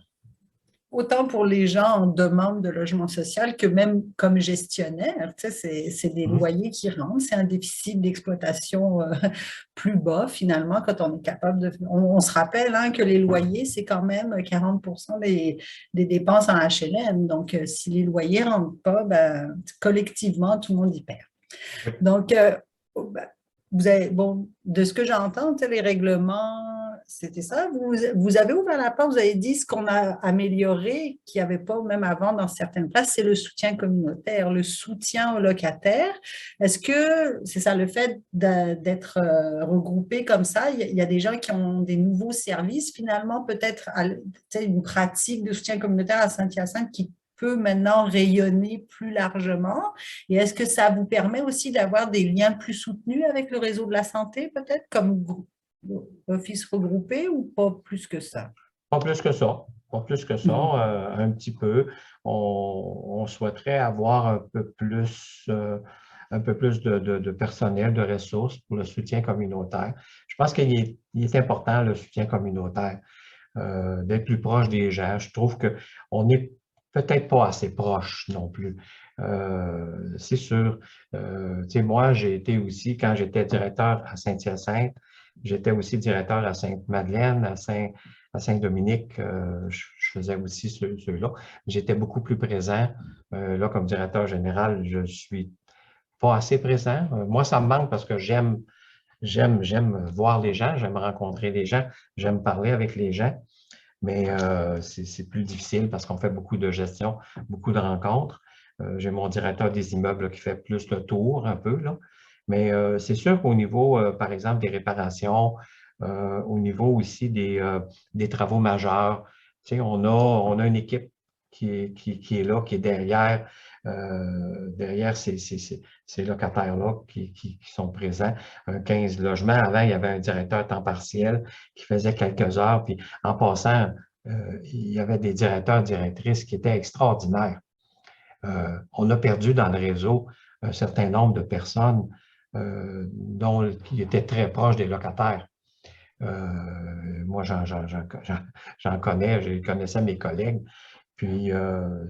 Autant pour les gens en demande de logement social que même comme gestionnaire, tu sais, c'est des Mhm. loyers qui rentrent, c'est un déficit d'exploitation plus bas finalement quand on est capable de... On se rappelle hein, que les loyers, c'est quand même 40% des dépenses en HLM. Donc, si les loyers ne rentrent pas, ben, collectivement, tout le monde y perd. Oui. Donc, ben, vous avez, bon, de ce que j'entends, tu sais, les règlements, c'était ça. Vous avez ouvert la porte, vous avez dit ce qu'on a amélioré, qu'il n'y avait pas même avant dans certaines places, c'est le soutien communautaire, le soutien aux locataires. Est-ce que c'est ça le fait d'être regroupé comme ça? Il y a des gens qui ont des nouveaux services, finalement, peut-être une pratique de soutien communautaire à Saint-Hyacinthe qui peut maintenant rayonner plus largement. Et est-ce que ça vous permet aussi d'avoir des liens plus soutenus avec le réseau de la santé, peut-être, comme office regroupé ou pas plus que ça? Pas plus que ça. Pas plus que ça, Mhm. un petit peu. On souhaiterait avoir un peu plus de personnel, de ressources pour le soutien communautaire. Je pense qu'il est important, le soutien communautaire, d'être plus proche des gens. Je trouve qu'on n'est peut-être pas assez proche non plus. C'est sûr. Tu sais, moi, j'ai été aussi, quand j'étais directeur à Saint-Hyacinthe, j'étais aussi directeur à Sainte-Madeleine, à Saint-Dominique, je faisais aussi ceux-là. J'étais beaucoup plus présent. Là, comme directeur général, je suis pas assez présent. Moi, ça me manque parce que j'aime voir les gens, j'aime rencontrer les gens, j'aime parler avec les gens, mais c'est plus difficile parce qu'on fait beaucoup de gestion, beaucoup de rencontres. J'ai mon directeur des immeubles là, qui fait plus le tour un peu, là. Mais c'est sûr qu'au niveau, par exemple, des réparations, au niveau aussi des travaux majeurs, tu sais, on a une équipe qui est là, qui est derrière ces locataires-là qui sont présents. 15 logements. Avant, il y avait un directeur à temps partiel qui faisait quelques heures. Puis en passant, il y avait des directeurs, directrices qui étaient extraordinaires. On a perdu dans le réseau un certain nombre de personnes qui étaient très proches des locataires. Moi, j'en connais, je connaissais mes collègues, puis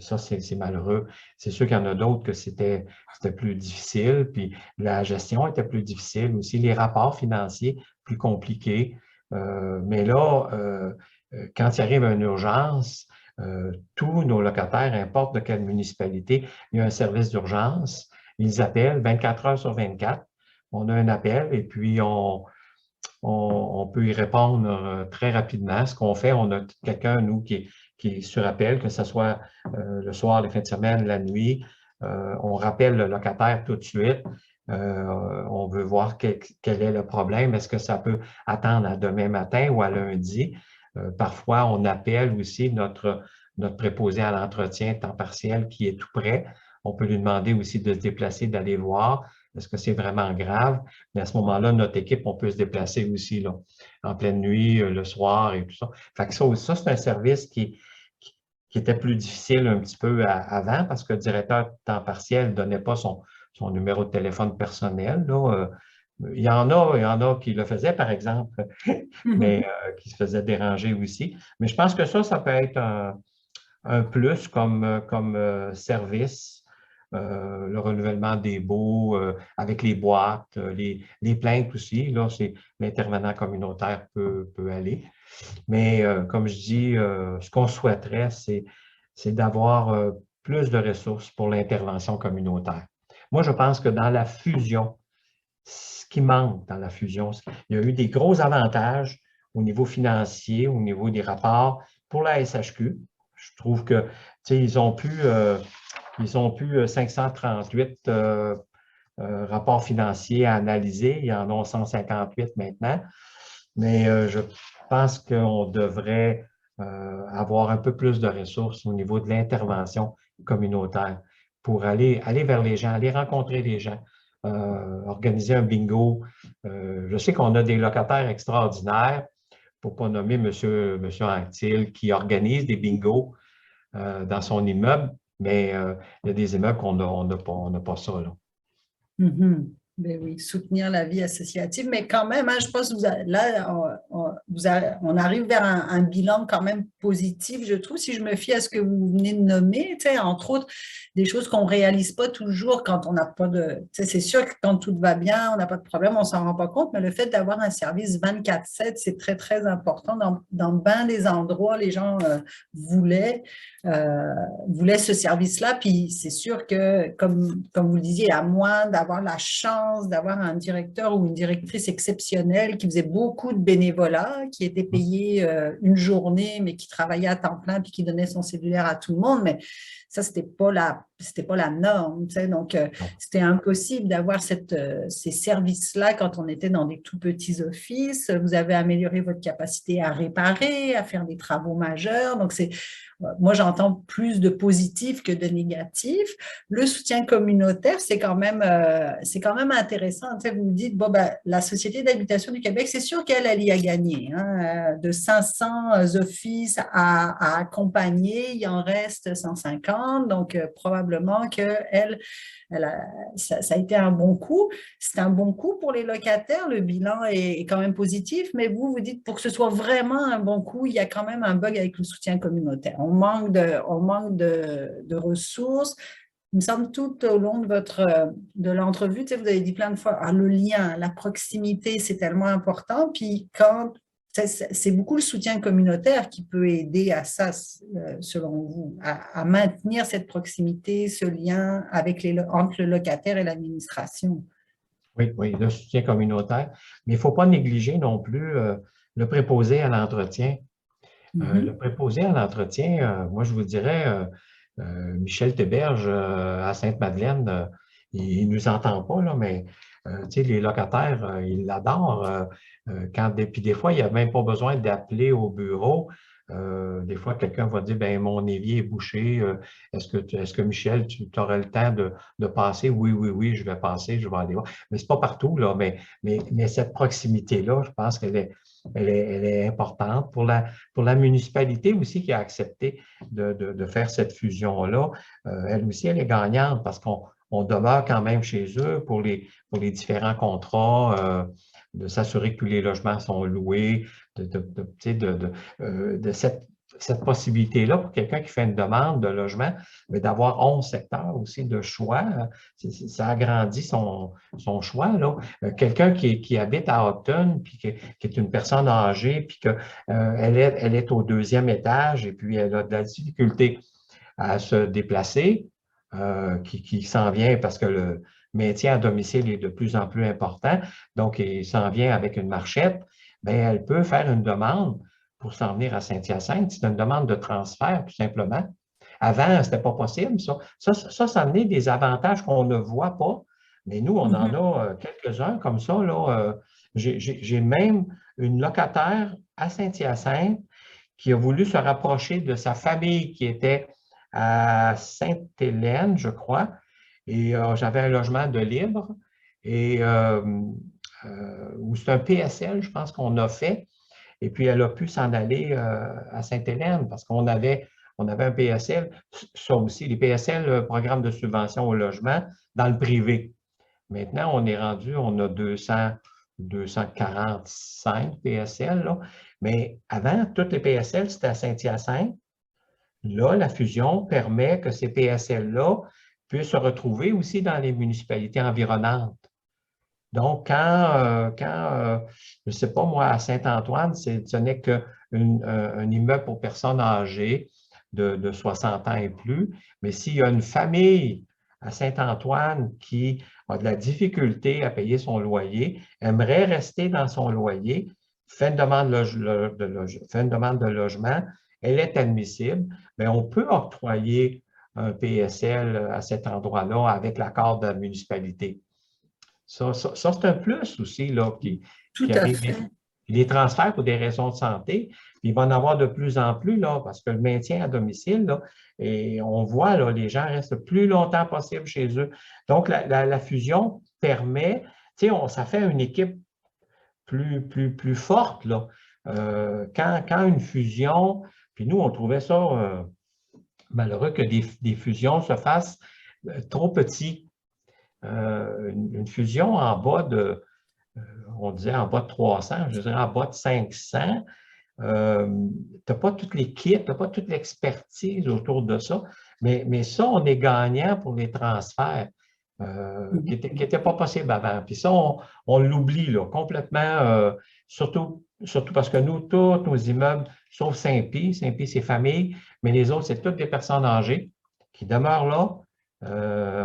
ça, c'est malheureux. C'est sûr qu'il y en a d'autres que c'était plus difficile, puis la gestion était plus difficile aussi, les rapports financiers plus compliqués. Mais là, quand il arrive une urgence, tous nos locataires, importe de quelle municipalité, il y a un service d'urgence. Ils appellent 24 heures sur 24. On a un appel et puis on peut y répondre très rapidement. Ce qu'on fait, on a quelqu'un, nous, qui est sur appel, que ce soit le soir, les fins de semaine, la nuit. On rappelle le locataire tout de suite. On veut voir quel est le problème. Est-ce que ça peut attendre à demain matin ou à lundi? Parfois, on appelle aussi notre préposé à l'entretien temps partiel qui est tout près. On peut lui demander aussi de se déplacer, d'aller voir. Est-ce que c'est vraiment grave? Mais à ce moment-là, notre équipe, on peut se déplacer aussi là, en pleine nuit, le soir et tout ça. Fait que ça c'est un service qui était plus difficile un petit peu avant parce que le directeur temps partiel ne donnait pas son numéro de téléphone personnel. Là. Il y en a qui le faisaient, par exemple, mais qui se faisaient déranger aussi. Mais je pense que ça peut être un plus comme service. Le renouvellement des baux avec les boîtes, les plaintes aussi, là, l'intervenant communautaire peut aller. Mais comme je dis, ce qu'on souhaiterait, c'est d'avoir plus de ressources pour l'intervention communautaire. Moi, je pense que dans la fusion, ce qui manque dans la fusion, il y a eu des gros avantages au niveau financier, au niveau des rapports pour la SHQ. Je trouve que, tu sais, ils ont pu 538 rapports financiers à analyser. Ils en ont 158 maintenant. Mais je pense qu'on devrait avoir un peu plus de ressources au niveau de l'intervention communautaire pour aller vers les gens, aller rencontrer les gens, organiser un bingo. Je sais qu'on a des locataires extraordinaires, pour ne pas nommer monsieur Anctil, qui organise des bingos dans son immeuble, mais il y a des immeubles on n'a pas ça, là. Mhm. Ben oui, soutenir la vie associative, mais quand même, hein, je pense que là, on arrive vers un bilan quand même positif, je trouve, si je me fie à ce que vous venez de nommer, tu sais, entre autres, des choses qu'on ne réalise pas toujours quand on n'a pas de... Tu sais, c'est sûr que quand tout va bien, on n'a pas de problème, on ne s'en rend pas compte, mais le fait d'avoir un service 24/7, c'est très, très important. Dans bien des endroits, les gens voulaient voulait ce service-là. Puis c'est sûr que, comme vous le disiez, à moins d'avoir la chance d'avoir un directeur ou une directrice exceptionnelle qui faisait beaucoup de bénévolat, qui était payé une journée, mais qui travaillait à temps plein puis qui donnait son cellulaire à tout le monde. Mais ça, c'était pas la norme. Tu sais, donc, c'était impossible d'avoir ces services-là quand on était dans des tout petits offices. Vous avez amélioré votre capacité à réparer, à faire des travaux majeurs. Donc, moi, j'entends plus de positif que de négatif. Le soutien communautaire, c'est quand même intéressant. Tu sais, vous me dites, bon, ben, la Société d'habitation du Québec, c'est sûr qu'elle y a gagné. Hein, de 500 offices à accompagner, il en reste 150. Donc, probablement qu'elle ça a été un bon coup. C'est un bon coup pour les locataires. Le bilan est quand même positif. Mais vous dites, pour que ce soit vraiment un bon coup, il y a quand même un bug avec le soutien communautaire. On manque de ressources. Il me semble tout au long de l'entrevue, tu sais, vous avez dit plein de fois, le lien, la proximité, c'est tellement important. Puis c'est beaucoup le soutien communautaire qui peut aider à ça, selon vous, à maintenir cette proximité, ce lien entre le locataire et l'administration. Oui, oui, le soutien communautaire. Mais il ne faut pas négliger non plus le préposé à l'entretien. Le Mhm. préposé à l'entretien, moi, je vous dirais, Michel Théberge à Sainte-Madeleine, il ne nous entend pas, là, mais tu sais, les locataires, ils l'adorent. Puis des fois, il n'y a même pas besoin d'appeler au bureau. Des fois, quelqu'un va dire, ben mon évier est bouché. Est-ce que Michel, tu aurais le temps de passer? Oui, oui, oui, je vais passer, je vais aller voir. Mais ce n'est pas partout, là, mais cette proximité-là, je pense elle est importante pour la municipalité aussi qui a accepté de faire cette fusion-là. Elle aussi, elle est gagnante parce qu'on demeure quand même chez eux pour les différents contrats, de s'assurer que tous les logements sont loués, de cette possibilité-là pour quelqu'un qui fait une demande de logement, mais d'avoir 11 secteurs aussi de choix. Ça agrandit son choix, là. Quelqu'un qui habite à Houghton, puis qui est une personne âgée, puis qu'elle elle est au deuxième étage et puis elle a de la difficulté à se déplacer, qui s'en vient parce que le maintien à domicile est de plus en plus important, donc il s'en vient avec une marchette, bien, elle peut faire une demande pour s'en venir à Saint-Hyacinthe. C'est une demande de transfert, tout simplement. Avant, ce n'était pas possible, ça. Ça amenait des avantages qu'on ne voit pas, mais nous, on en Mhm. a quelques-uns comme ça, là. J'ai même une locataire à Saint-Hyacinthe qui a voulu se rapprocher de sa famille qui était à Sainte-Hélène, je crois, et j'avais un logement de libre, et où c'est un PSL, je pense qu'on a fait, et puis elle a pu s'en aller à Sainte-Hélène parce on avait un PSL, ça aussi, les PSL, le programme de subvention au logement, dans le privé. Maintenant, on est rendu, on a 245 PSL, là. Mais avant, toutes les PSL, c'était à Saint-Hyacinthe. Là, la fusion permet que ces PSL-là puissent se retrouver aussi dans les municipalités environnantes. Donc, je ne sais pas, moi, à Saint-Antoine, ce n'est qu'un immeuble pour personnes âgées de 60 ans et plus, mais s'il y a une famille à Saint-Antoine qui a de la difficulté à payer son loyer, aimerait rester dans son loyer, fait une demande fait une demande de logement, elle est admissible, mais on peut octroyer un PSL à cet endroit-là avec l'accord de la municipalité. Ça c'est un plus aussi là, Tout qui à arrive. fait. Les transferts pour des raisons de santé, puis il va en avoir de plus en plus, là, parce que le maintien à domicile, là, et on voit, là, les gens restent le plus longtemps possible chez eux. Donc, la fusion permet, tu sais, ça fait une équipe plus forte, là. Quand une fusion, puis nous, on trouvait ça malheureux que des fusions se fassent trop petits. Une fusion en bas de, on disait en bas de 300, je dirais en bas de 500, tu n'as pas toute l'équipe, tu n'as pas toute l'expertise autour de ça, mais ça, on est gagnant pour les transferts qui n'étaient pas possibles avant. Puis ça, on l'oublie là, complètement, surtout parce que nous, tous nos immeubles, sauf Saint-Pie, Saint-Pie, c'est famille, mais les autres, c'est toutes des personnes âgées qui demeurent là.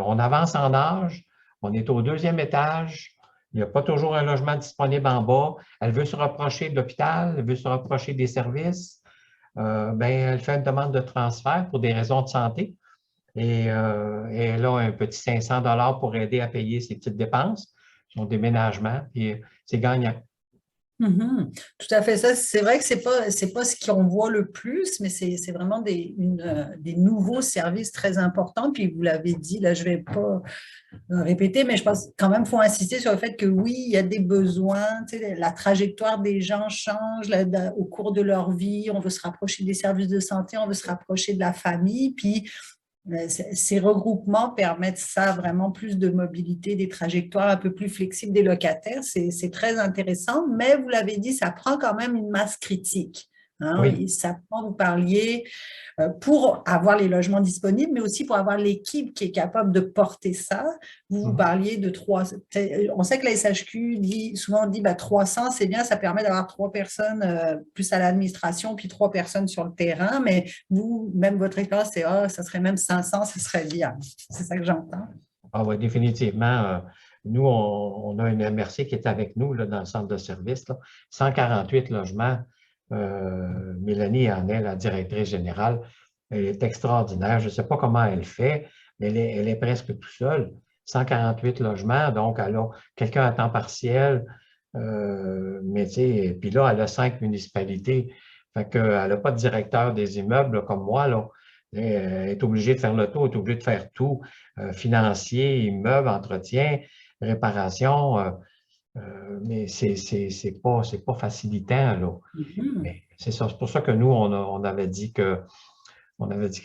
On avance en âge, on est au deuxième étage, il n'y a pas toujours un logement disponible en bas. Elle veut se rapprocher de l'hôpital, elle veut se rapprocher des services. Ben, elle fait une demande de transfert pour des raisons de santé et elle a un petit 500 pour aider à payer ses petites dépenses, son déménagement, puis c'est gagnant. Mhm. Tout à fait ça. C'est vrai que c'est pas ce qu'on voit le plus, mais c'est vraiment des nouveaux services très importants. Puis vous l'avez dit, là, je vais pas répéter, mais je pense quand même qu'il faut insister sur le fait que oui, il y a des besoins, tu sais, la trajectoire des gens change au cours de leur vie. On veut se rapprocher des services de santé, on veut se rapprocher de la famille. Puis ces regroupements permettent ça, vraiment plus de mobilité, des trajectoires un peu plus flexibles des locataires. C'est très intéressant, mais vous l'avez dit, ça prend quand même une masse critique. Hein, Oui. et ça prend, vous parliez, pour avoir les logements disponibles, mais aussi pour avoir l'équipe qui est capable de porter ça. Vous Mhm. parliez de 3. On sait que la SHQ souvent dit 300, c'est bien, ça permet d'avoir 3 personnes plus à l'administration, puis 3 personnes sur le terrain, mais vous, même votre expérience, c'est ça serait même 500, ça serait bien. C'est ça que j'entends. Ah oui, définitivement. Nous, on a une MRC qui est avec nous là, dans le centre de service, là, 148 logements. Mélanie en est la directrice générale. Elle est extraordinaire. Je ne sais pas comment elle fait, mais elle est presque tout seule. 148 logements, donc elle a quelqu'un à temps partiel, mais tu sais, puis là, elle a 5 municipalités. Fait qu'elle n'a pas de directeur des immeubles là, comme moi, là. Elle est obligée de faire le tour, elle est obligée de faire tout, financier, immeuble, entretien, réparation, mais c'est pas facilitant, là. Mhm. Mais c'est ça, c'est pour ça que nous, on avait dit que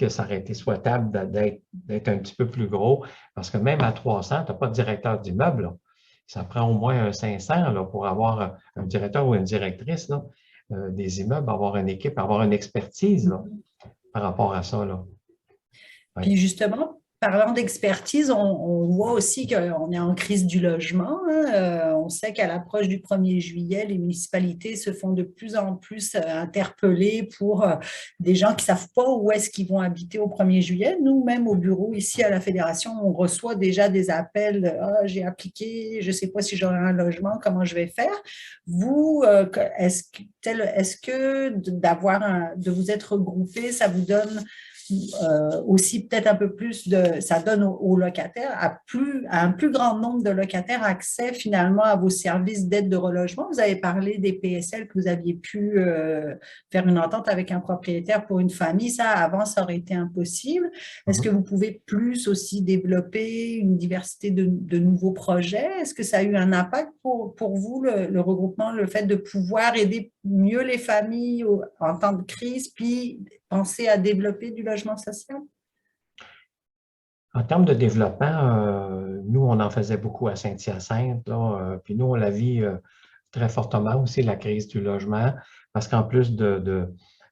ça aurait été souhaitable d'être un petit peu plus gros, parce que même à 300, tu n'as pas de directeur d'immeuble, là. Ça prend au moins un 500 là, pour avoir un directeur ou une directrice là, des immeubles, avoir une équipe, avoir une expertise là, par rapport à ça. Là. Puis Oui. justement, parlant d'expertise, on voit aussi qu'on est en crise du logement. Hein. On sait qu'à l'approche du 1er juillet, les municipalités se font de plus en plus interpeller pour des gens qui ne savent pas où est-ce qu'ils vont habiter au 1er juillet. Nous-mêmes, au bureau, ici à la Fédération, on reçoit déjà des appels. Ah, j'ai appliqué, je ne sais pas si j'aurai un logement, comment je vais faire. Vous, est-ce que de vous être regroupé, ça vous donne aussi peut-être un peu plus ça donne aux locataires, à un plus grand nombre de locataires, accès finalement à vos services d'aide de relogement. Vous avez parlé des PSL que vous aviez pu faire une entente avec un propriétaire pour une famille. Ça, avant, ça aurait été impossible. Est-ce que Mhm. vous pouvez plus aussi développer une diversité de nouveaux projets? Est-ce que ça a eu un impact pour vous, le regroupement, le fait de pouvoir aider mieux les familles en temps de crise, puis penser à développer du logement social? En termes de développement, nous, on en faisait beaucoup à Saint-Hyacinthe, là, puis nous, on la vit très fortement aussi, la crise du logement, parce qu'en plus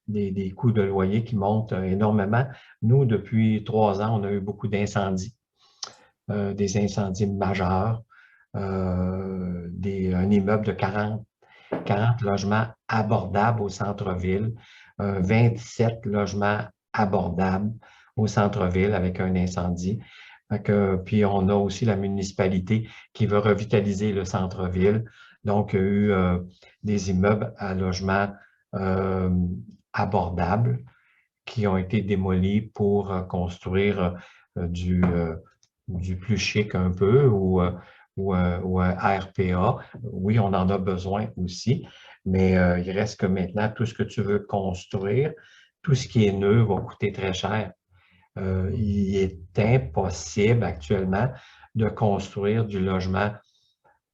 des coûts de loyer qui montent énormément, nous, depuis 3 ans, on a eu beaucoup d'incendies, des incendies majeurs, un immeuble de 40 logements abordables au centre-ville, 27 logements abordables au centre-ville avec un incendie. Puis on a aussi la municipalité qui veut revitaliser le centre-ville. Donc, il y a eu des immeubles à logement euh, abordables qui ont été démolis pour construire du plus chic un peu ou ou un RPA. Oui, on en a besoin aussi, mais il reste que maintenant, tout ce que tu veux construire, tout ce qui est neuf va coûter très cher. Il est impossible actuellement de construire du logement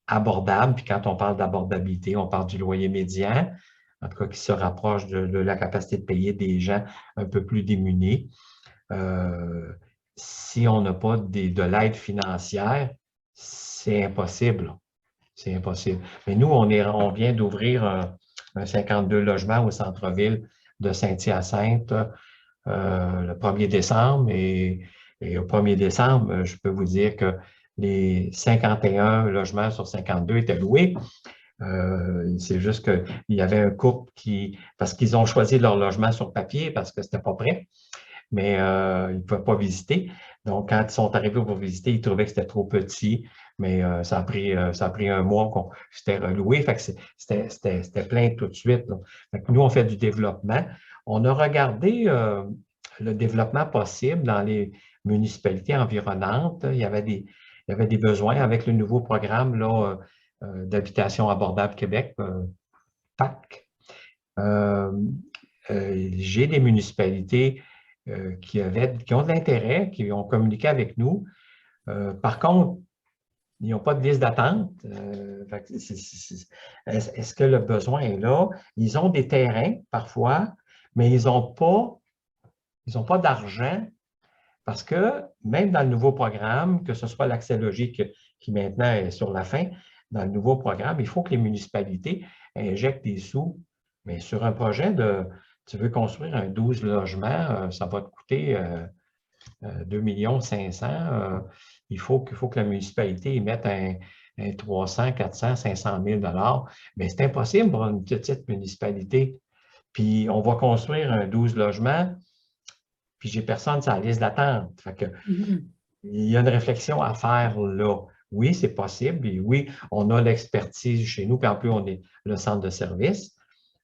abordable. Puis quand on parle d'abordabilité, on parle du loyer médian, en tout cas qui se rapproche de la capacité de payer des gens un peu plus démunis. Si on n'a pas de l'aide financière, c'est impossible. C'est impossible. Mais nous, on vient d'ouvrir un 52 logements au centre-ville de Saint-Hyacinthe le 1er décembre. Et au 1er décembre, je peux vous dire que les 51 logements sur 52 étaient loués. C'est juste qu'il y avait un couple parce qu'ils ont choisi leur logement sur papier parce que c'était pas prêt, mais ils ne pouvaient pas visiter. Donc, quand ils sont arrivés pour visiter, ils trouvaient que c'était trop petit, mais ça a pris un mois qu'on s'était reloué. Fait que c'était plein tout de suite. Fait que nous, on fait du développement. On a regardé le développement possible dans les municipalités environnantes. Il y avait des besoins avec le nouveau programme là, d'habitation abordable Québec, PAC. J'ai des municipalités qui ont de l'intérêt, qui ont communiqué avec nous. Par contre, ils n'ont pas de liste d'attente. Est-ce que le besoin est là? Ils ont des terrains parfois, mais ils n'ont pas d'argent parce que même dans le nouveau programme, que ce soit l'accès logique qui maintenant est sur la fin, dans le nouveau programme, il faut que les municipalités injectent des sous. Mais sur un projet tu veux construire un 12 logements, ça va te coûter 2 500 000. Il faut que la municipalité mette un 300, 400, 500 000 $. Mais c'est impossible pour une petite municipalité. Puis on va construire un 12 logements, puis j'ai personne sur la liste d'attente. Fait que, il y a une réflexion à faire là. Oui, c'est possible. Et oui, on a l'expertise chez nous, puis en plus, on est le centre de service.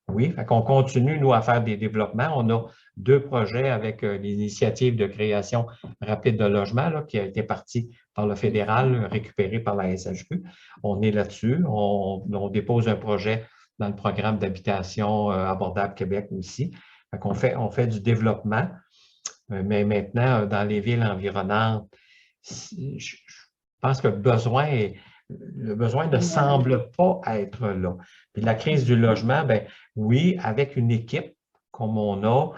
Oui, fait qu'on continue, nous, à faire des développements. On a 2 projets avec l'initiative de création rapide de logement là, qui a été partie par le fédéral, récupéré par la SHQ. On est là-dessus. On dépose un projet dans le programme d'habitation abordable Québec aussi. Fait qu'on on fait du développement. Mais maintenant, dans les villes environnantes, je pense que le besoin ne semble pas être là. Puis la crise du logement, ben oui, avec une équipe comme on a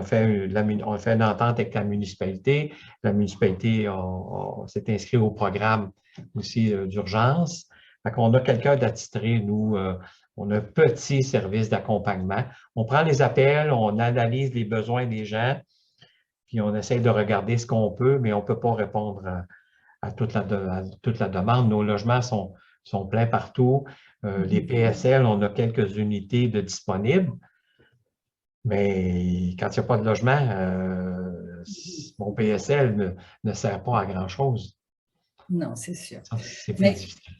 fait une entente avec la municipalité. La municipalité s'est inscrite au programme aussi d'urgence. Fait qu'on a quelqu'un d'attitré, nous, on a un petit service d'accompagnement. On prend les appels, on analyse les besoins des gens, puis on essaie de regarder ce qu'on peut, mais on ne peut pas répondre à toute la demande. Nos logements sont pleins partout. Les PSL, on a quelques unités de disponibles, mais quand il n'y a pas de logement, mon PSL ne sert pas à grand-chose. Non, c'est sûr. C'est plus difficile.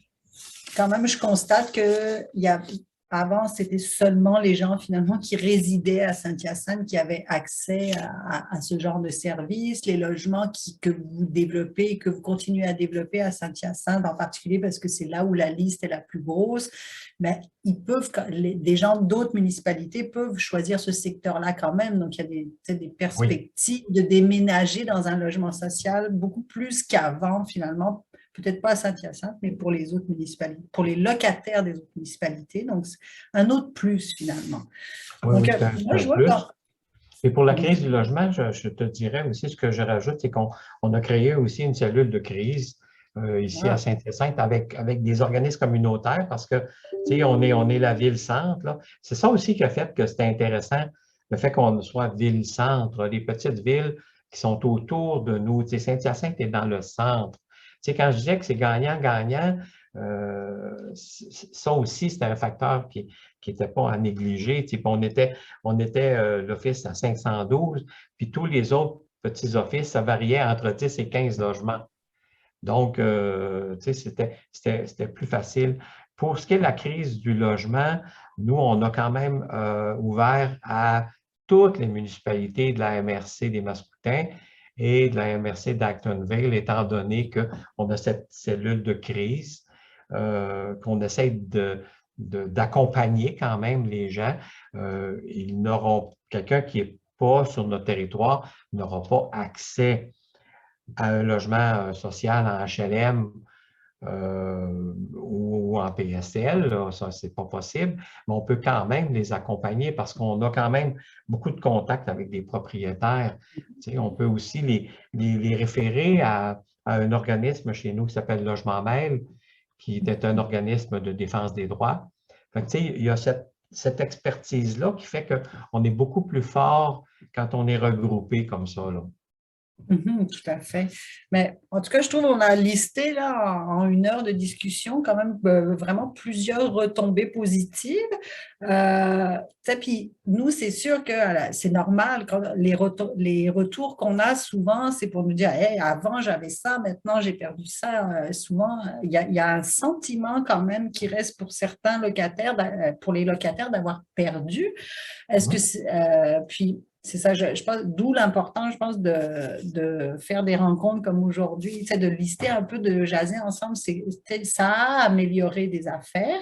Quand même, je constate qu'avant, c'était seulement les gens finalement qui résidaient à Saint-Hyacinthe qui avaient accès à ce genre de services, les logements que vous développez, que vous continuez à développer à Saint-Hyacinthe en particulier parce que c'est là où la liste est la plus grosse. Mais des gens d'autres municipalités peuvent choisir ce secteur-là quand même. Donc, il y a des perspectives de déménager dans un logement social beaucoup plus qu'avant finalement. Peut-être pas à Saint-Hyacinthe, mais pour les autres municipalités, pour les locataires des autres municipalités. Donc, c'est un autre plus, finalement. Oui, donc, moi, je vois et pour la crise du logement, je te dirais aussi, ce que je rajoute, c'est qu'on a créé aussi une cellule de crise ici à Saint-Hyacinthe avec des organismes communautaires parce que, tu sais, on est la ville-centre. C'est ça aussi qui a fait que c'était intéressant, le fait qu'on soit ville-centre, les petites villes qui sont autour de nous. Tu sais, Saint-Hyacinthe est dans le centre. Tu sais, quand je disais que c'est gagnant-gagnant, ça aussi, c'était un facteur qui n'était pas à négliger. Tu sais, on était l'office à 512, puis tous les autres petits offices, ça variait entre 10 et 15 logements. Donc, tu sais, c'était plus facile. Pour ce qui est de la crise du logement, nous, on a quand même ouvert à toutes les municipalités de la MRC des Mascoutins et de la MRC d'Actonville, étant donné qu'on a cette cellule de crise, qu'on essaie d'accompagner quand même les gens. Ils n'auront, quelqu'un qui n'est pas sur notre territoire n'aura pas accès à un logement social en HLM ou en PSL, là, ça, c'est pas possible, mais on peut quand même les accompagner parce qu'on a quand même beaucoup de contacts avec des propriétaires. Tu sais, on peut aussi les référer à un organisme chez nous qui s'appelle Logement Mail, qui est un organisme de défense des droits. Fait que, tu sais, il y a cette expertise-là qui fait qu'on est beaucoup plus fort quand on est regroupé comme ça, là. Tout à fait. Mais en tout cas, je trouve qu'on a listé là en 1 heure de discussion quand même vraiment plusieurs retombées positives. Puis nous, c'est sûr que c'est normal quand les retours qu'on a souvent, c'est pour nous dire hey, avant j'avais ça, maintenant j'ai perdu ça. Souvent, il y a un sentiment quand même qui reste pour certains locataires, pour les locataires d'avoir perdu. Est-ce que puis c'est ça, je pense, d'où l'important, je pense, de faire des rencontres comme aujourd'hui, de lister un peu, de jaser ensemble. Ça a amélioré des affaires.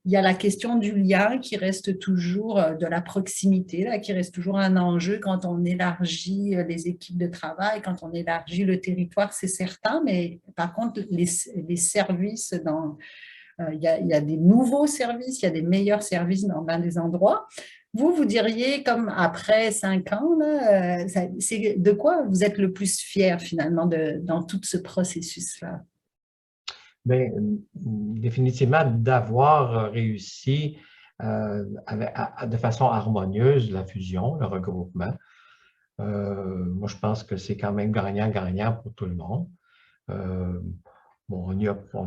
Il y a la question du lien qui reste toujours, de la proximité, là, qui reste toujours un enjeu quand on élargit les équipes de travail, quand on élargit le territoire, c'est certain, mais par contre, les services il y a des nouveaux services, il y a des meilleurs services dans bien des endroits. Vous diriez, comme après 5 ans, là, c'est de quoi vous êtes le plus fier finalement dans tout ce processus-là? Bien, définitivement, d'avoir réussi de façon harmonieuse la fusion, le regroupement. Moi, je pense que c'est quand même gagnant-gagnant pour tout le monde. Bon,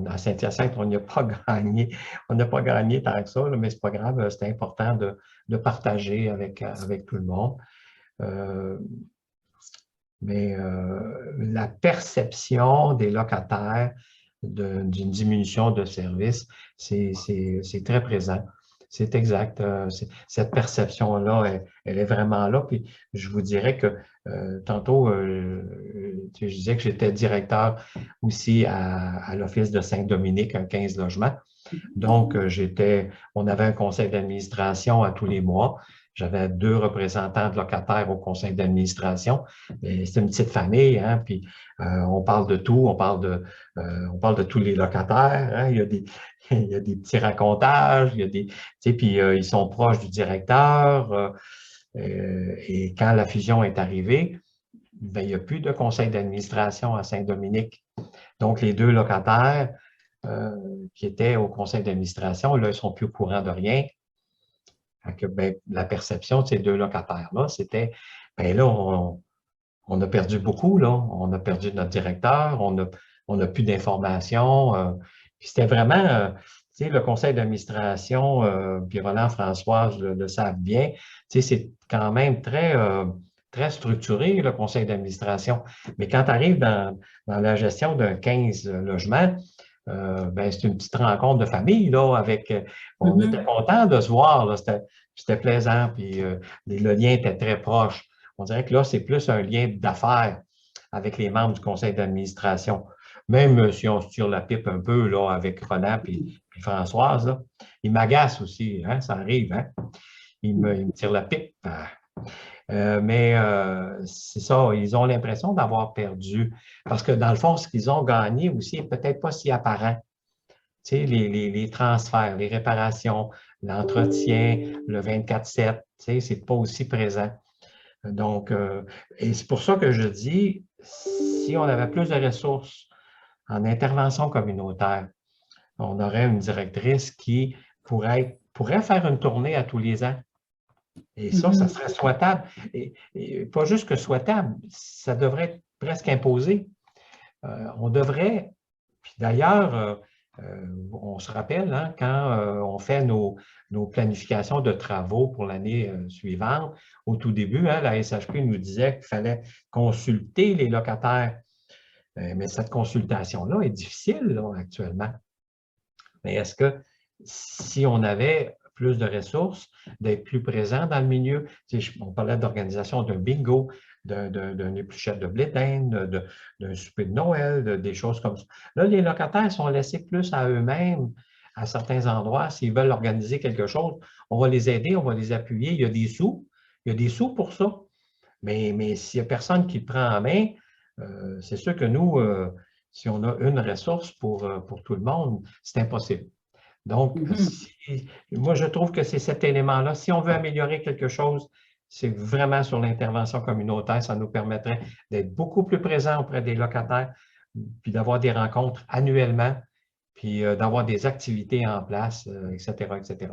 à Saint-Hyacinthe, on n'a pas gagné. On n'a pas gagné tant que ça, là, mais ce n'est pas grave. C'est important de partager avec tout le monde. Mais la perception des locataires d'une diminution de services, c'est très présent. C'est exact. Cette perception-là, elle est vraiment là. Puis je vous dirais que tantôt, je disais que j'étais directeur aussi à l'Office de Saint-Dominique, un 15 logements. Donc, on avait un conseil d'administration à tous les mois. J'avais 2 représentants de locataires au conseil d'administration. C'est une petite famille, hein, puis on parle de tout, on parle de tous les locataires, hein. Il y a des petits racontages, tu sais, puis ils sont proches du directeur. Et quand la fusion est arrivée, ben, il n'y a plus de conseil d'administration à Saint-Dominique. Donc, les 2 locataires qui étaient au conseil d'administration, là, ils ne sont plus au courant de rien. Ben, la perception de ces 2 locataires-là, c'était, ben là, on a perdu beaucoup, là. On a perdu notre directeur, on n'a plus d'informations. Puis c'était vraiment, tu sais, le conseil d'administration, puis Roland, Françoise le savent bien, tu sais, c'est quand même très structuré, le conseil d'administration. Mais quand tu arrives dans la gestion d'un 15 logements, ben, c'est une petite rencontre de famille, là, on était contents de se voir, là, c'était plaisant, puis le lien était très proche. On dirait que là, c'est plus un lien d'affaires avec les membres du conseil d'administration. Même si on se tire la pipe un peu là, avec Roland et Françoise, là, ils m'agacent aussi, hein, ça arrive, hein? Ils me tirent la pipe. Mais c'est ça, ils ont l'impression d'avoir perdu. Parce que dans le fond, ce qu'ils ont gagné aussi n'est peut-être pas si apparent. Tu sais, les transferts, les réparations, l'entretien, le 24/7, tu sais, c'est pas aussi présent. Donc, et c'est pour ça que je dis, si on avait plus de ressources en intervention communautaire, on aurait une directrice qui pourrait faire une tournée à tous les ans. Et ça serait souhaitable. Et pas juste que souhaitable, ça devrait être presque imposé. On devrait, puis d'ailleurs, on se rappelle, hein, quand on fait nos planifications de travaux pour l'année suivante, au tout début, hein, la SHP nous disait qu'il fallait consulter les locataires. Mais cette consultation-là est difficile là, actuellement. Mais est-ce que si on avait plus de ressources, d'être plus présent dans le milieu, tu sais, on parlait d'organisation d'un bingo, d'une épluchette de blé d'Inde, d'un souper de Noël, des choses comme ça. Là, les locataires sont laissés plus à eux-mêmes à certains endroits. S'ils veulent organiser quelque chose, on va les aider, on va les appuyer. Il y a des sous. Il y a des sous pour ça. Mais s'il n'y a personne qui le prend en main, c'est sûr que nous, si on a une ressource pour tout le monde, c'est impossible. Donc, moi, je trouve que c'est cet élément-là. Si on veut améliorer quelque chose, c'est vraiment sur l'intervention communautaire. Ça nous permettrait d'être beaucoup plus présents auprès des locataires, puis d'avoir des rencontres annuellement, puis d'avoir des activités en place, etc., etc.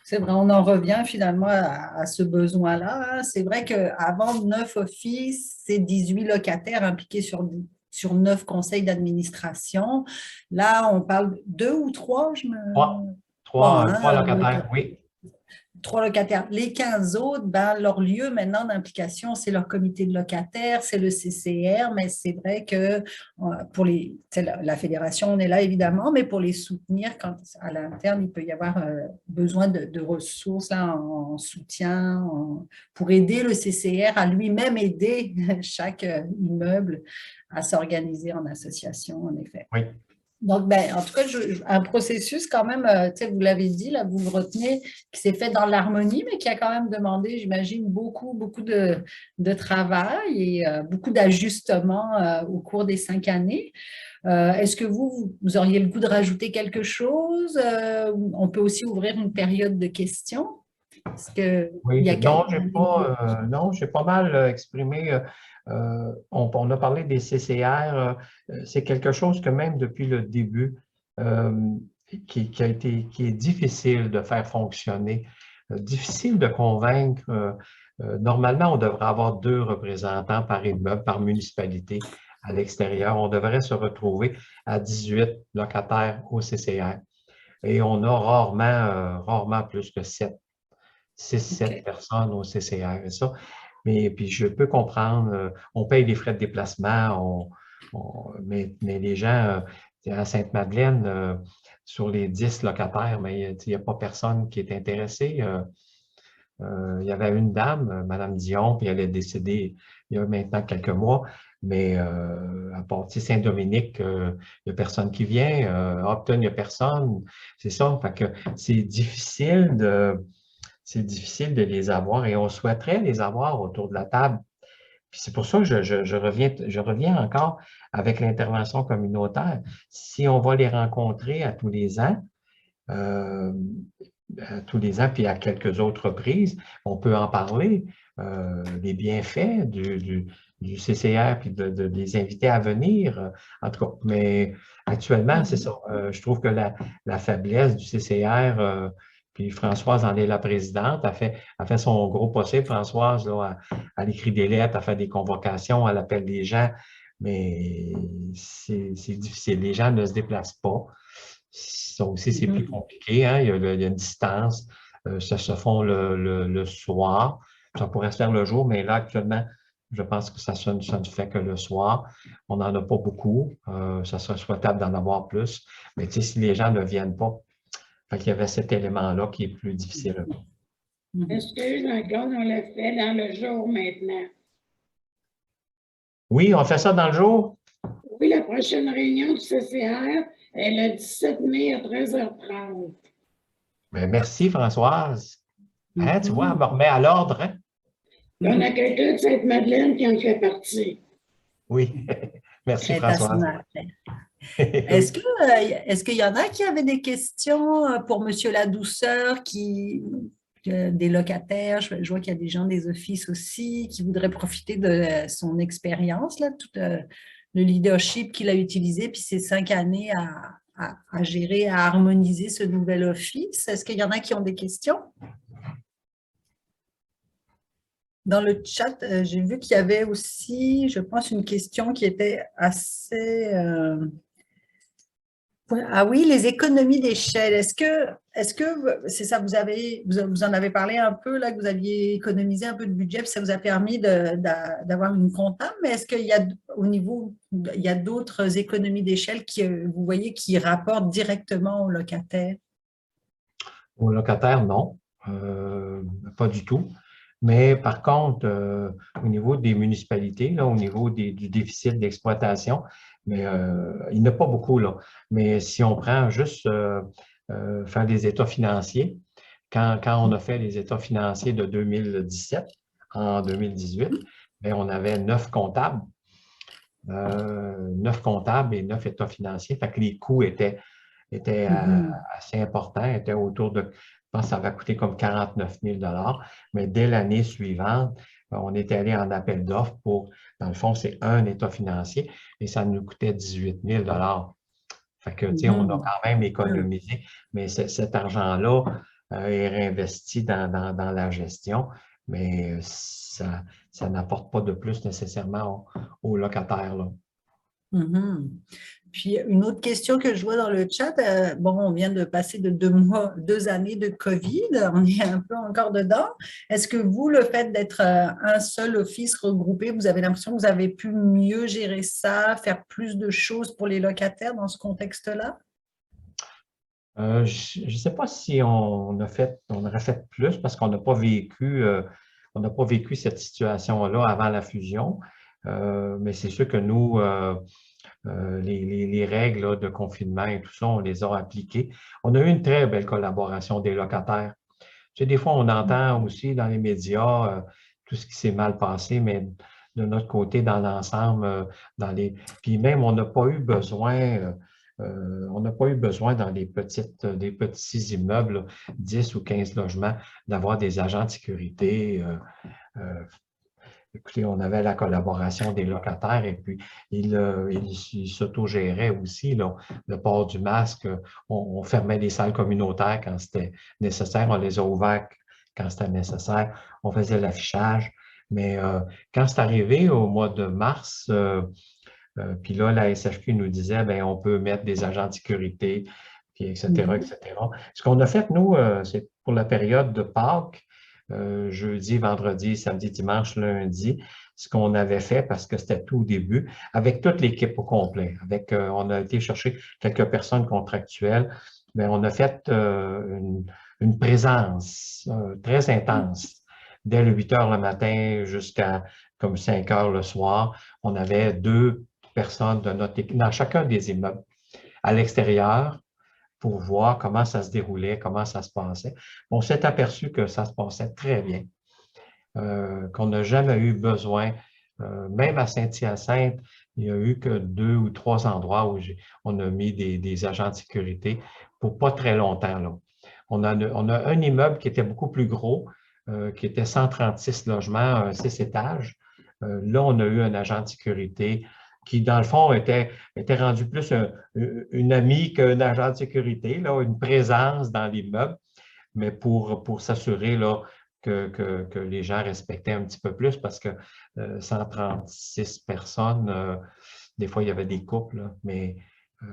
C'est vrai, on en revient finalement à ce besoin-là, hein. C'est vrai qu'avant 9 offices, c'est 18 locataires impliqués sur 9 conseils d'administration. Là, on parle de 2 ou 3, Trois, Trois, trois hein, locataires, oui. 3 locataires. Les 15 autres, ben, leur lieu maintenant d'implication, c'est leur comité de locataires, c'est le CCR, mais c'est vrai que pour la fédération, on est là évidemment, mais pour les soutenir, quand à l'interne, il peut y avoir besoin de ressources là, en soutien, pour aider le CCR à lui-même aider chaque immeuble à s'organiser en association, en effet. Oui. Donc, ben, en tout cas, un processus quand même, vous l'avez dit, là, vous le retenez, qui s'est fait dans l'harmonie, mais qui a quand même demandé, j'imagine, beaucoup de travail et beaucoup d'ajustements au cours des 5 années. Est-ce que vous auriez le goût de rajouter quelque chose? On peut aussi ouvrir une période de questions. Parce que Oui, il y a non, j'ai pas mal exprimé. On a parlé des CCR. C'est quelque chose que même depuis le début, euh, qui est difficile de faire fonctionner, difficile de convaincre. Normalement, on devrait avoir 2 représentants par immeuble, par municipalité à l'extérieur. On devrait se retrouver à 18 locataires au CCR. Et on a rarement plus que 7. 6-7 personnes au CCR et ça. Mais puis je peux comprendre, on paye les frais de déplacement, mais les gens à Sainte-Madeleine, sur les 10 locataires, mais il n'y a pas personne qui est intéressé. Il y avait une dame, Mme Dion, puis elle est décédée il y a maintenant quelques mois, mais à partir de Saint-Dominique, il n'y a personne qui vient. Upton, il n'y a personne. C'est ça. Fait que c'est difficile de les avoir et on souhaiterait les avoir autour de la table. Puis c'est pour ça que je reviens encore avec l'intervention communautaire. Si on va les rencontrer euh, à tous les ans, puis à quelques autres reprises, on peut en parler, des bienfaits du CCR, puis de les inviter à venir, en tout cas. Mais actuellement, c'est ça. Je trouve que la faiblesse du CCR, puis Françoise en est la présidente, a fait son gros possible. Françoise, là, elle écrit des lettres, elle fait des convocations, elle appelle des gens, mais c'est difficile. Les gens ne se déplacent pas. Ça aussi, c'est plus compliqué, hein? Il y a une distance. Ça se font le soir. Ça pourrait se faire le jour, mais là, actuellement, je pense que ça ne se fait que le soir. On n'en a pas beaucoup. Ça serait souhaitable d'en avoir plus. Mais tu sais, si les gens ne viennent pas, fait qu'il y avait cet élément-là qui est plus difficile. Est-ce que, Jean-Claude, on le fait dans le jour maintenant? Oui, on fait ça dans le jour? Oui, la prochaine réunion du CCR est le 17 mai à 13h30. Bien, merci, Françoise. Hein, tu vois, elle me remet à l'ordre. Hein? On a quelqu'un de Sainte-Madeleine qui en fait partie. Oui, merci, est à son Françoise. affaire. Est-ce qu'il y en a qui avaient des questions pour M. Ladouceur, des locataires? Je vois qu'il y a des gens des offices aussi qui voudraient profiter de son expérience, là, tout le leadership qu'il a utilisé, puis ces 5 années à gérer, à harmoniser ce nouvel office. Est-ce qu'il y en a qui ont des questions? Dans le chat, j'ai vu qu'il y avait aussi, je pense, une question qui était assez... Ah oui, les économies d'échelle. Est-ce que c'est ça, vous en avez parlé un peu, là, que vous aviez économisé un peu de budget, puis ça vous a permis d'avoir une comptable, mais est-ce qu'il y a au niveau, il y a d'autres économies d'échelle qui, vous voyez, qui rapportent directement aux locataires? Aux locataires, non, pas du tout. Mais par contre, au niveau des municipalités, là, au niveau du déficit d'exploitation, mais il n'y en a pas beaucoup, là. Mais si on prend juste faire des états financiers, quand on a fait les états financiers de 2017 en 2018, bien, on avait 9 comptables et 9 états financiers. Fait que les coûts étaient assez importants, étaient autour de, je pense que ça va coûter comme 49 000 mais dès l'année suivante, on est allé en appel d'offres pour, dans le fond, c'est un état financier et ça nous coûtait 18 000 Fait que, tu sais, on a quand même économisé, mais cet argent-là est réinvesti dans la gestion, mais ça n'apporte pas de plus nécessairement aux locataires, là. Mhm. Puis, une autre question que je vois dans le chat, bon, on vient de passer de 2 années de COVID, on est un peu encore dedans. Est-ce que vous, le fait d'être un seul office regroupé, vous avez l'impression que vous avez pu mieux gérer ça, faire plus de choses pour les locataires dans ce contexte-là? Je ne sais pas si on aurait fait plus parce qu'on n'a pas vécu, cette situation-là avant la fusion. Mais c'est sûr que nous, les règles là, de confinement et tout ça, on les a appliquées. On a eu une très belle collaboration des locataires. Tu sais, des fois, on entend aussi dans les médias tout ce qui s'est mal passé, mais de notre côté, dans l'ensemble, puis même, on n'a pas eu besoin dans des petits immeubles, là, 10 ou 15 logements, d'avoir des agents de sécurité. Écoutez, on avait la collaboration des locataires et puis ils s'autogéraient aussi, là, le port du masque. On fermait les salles communautaires quand c'était nécessaire. On les a ouvertes quand c'était nécessaire. On faisait l'affichage. Mais quand c'est arrivé au mois de mars, puis là, la SFQ nous disait, bien, on peut mettre des agents de sécurité, puis etc., etc. Ce qu'on a fait, nous, c'est pour la période de Pâques, jeudi, vendredi, samedi, dimanche, lundi, ce qu'on avait fait, parce que c'était tout au début, avec toute l'équipe au complet. On a été chercher quelques personnes contractuelles, mais on a fait une présence très intense. Dès le 8 heures le matin jusqu'à comme 5 heures le soir, on avait 2 personnes de notre équipe dans chacun des immeubles à l'extérieur pour voir comment ça se déroulait, comment ça se passait. On s'est aperçu que ça se passait très bien, qu'on n'a jamais eu besoin, même à Saint-Hyacinthe, il n'y a eu que 2 ou 3 endroits où on a mis des agents de sécurité pour pas très longtemps, là. On a un immeuble qui était beaucoup plus gros, qui était 136 logements, 6 étages. Là, on a eu un agent de sécurité qui, dans le fond, était rendu plus une amie qu'un agent de sécurité, là, une présence dans l'immeuble, mais pour s'assurer là, que les gens respectaient un petit peu plus parce que 136 personnes, des fois, il y avait des couples, là, mais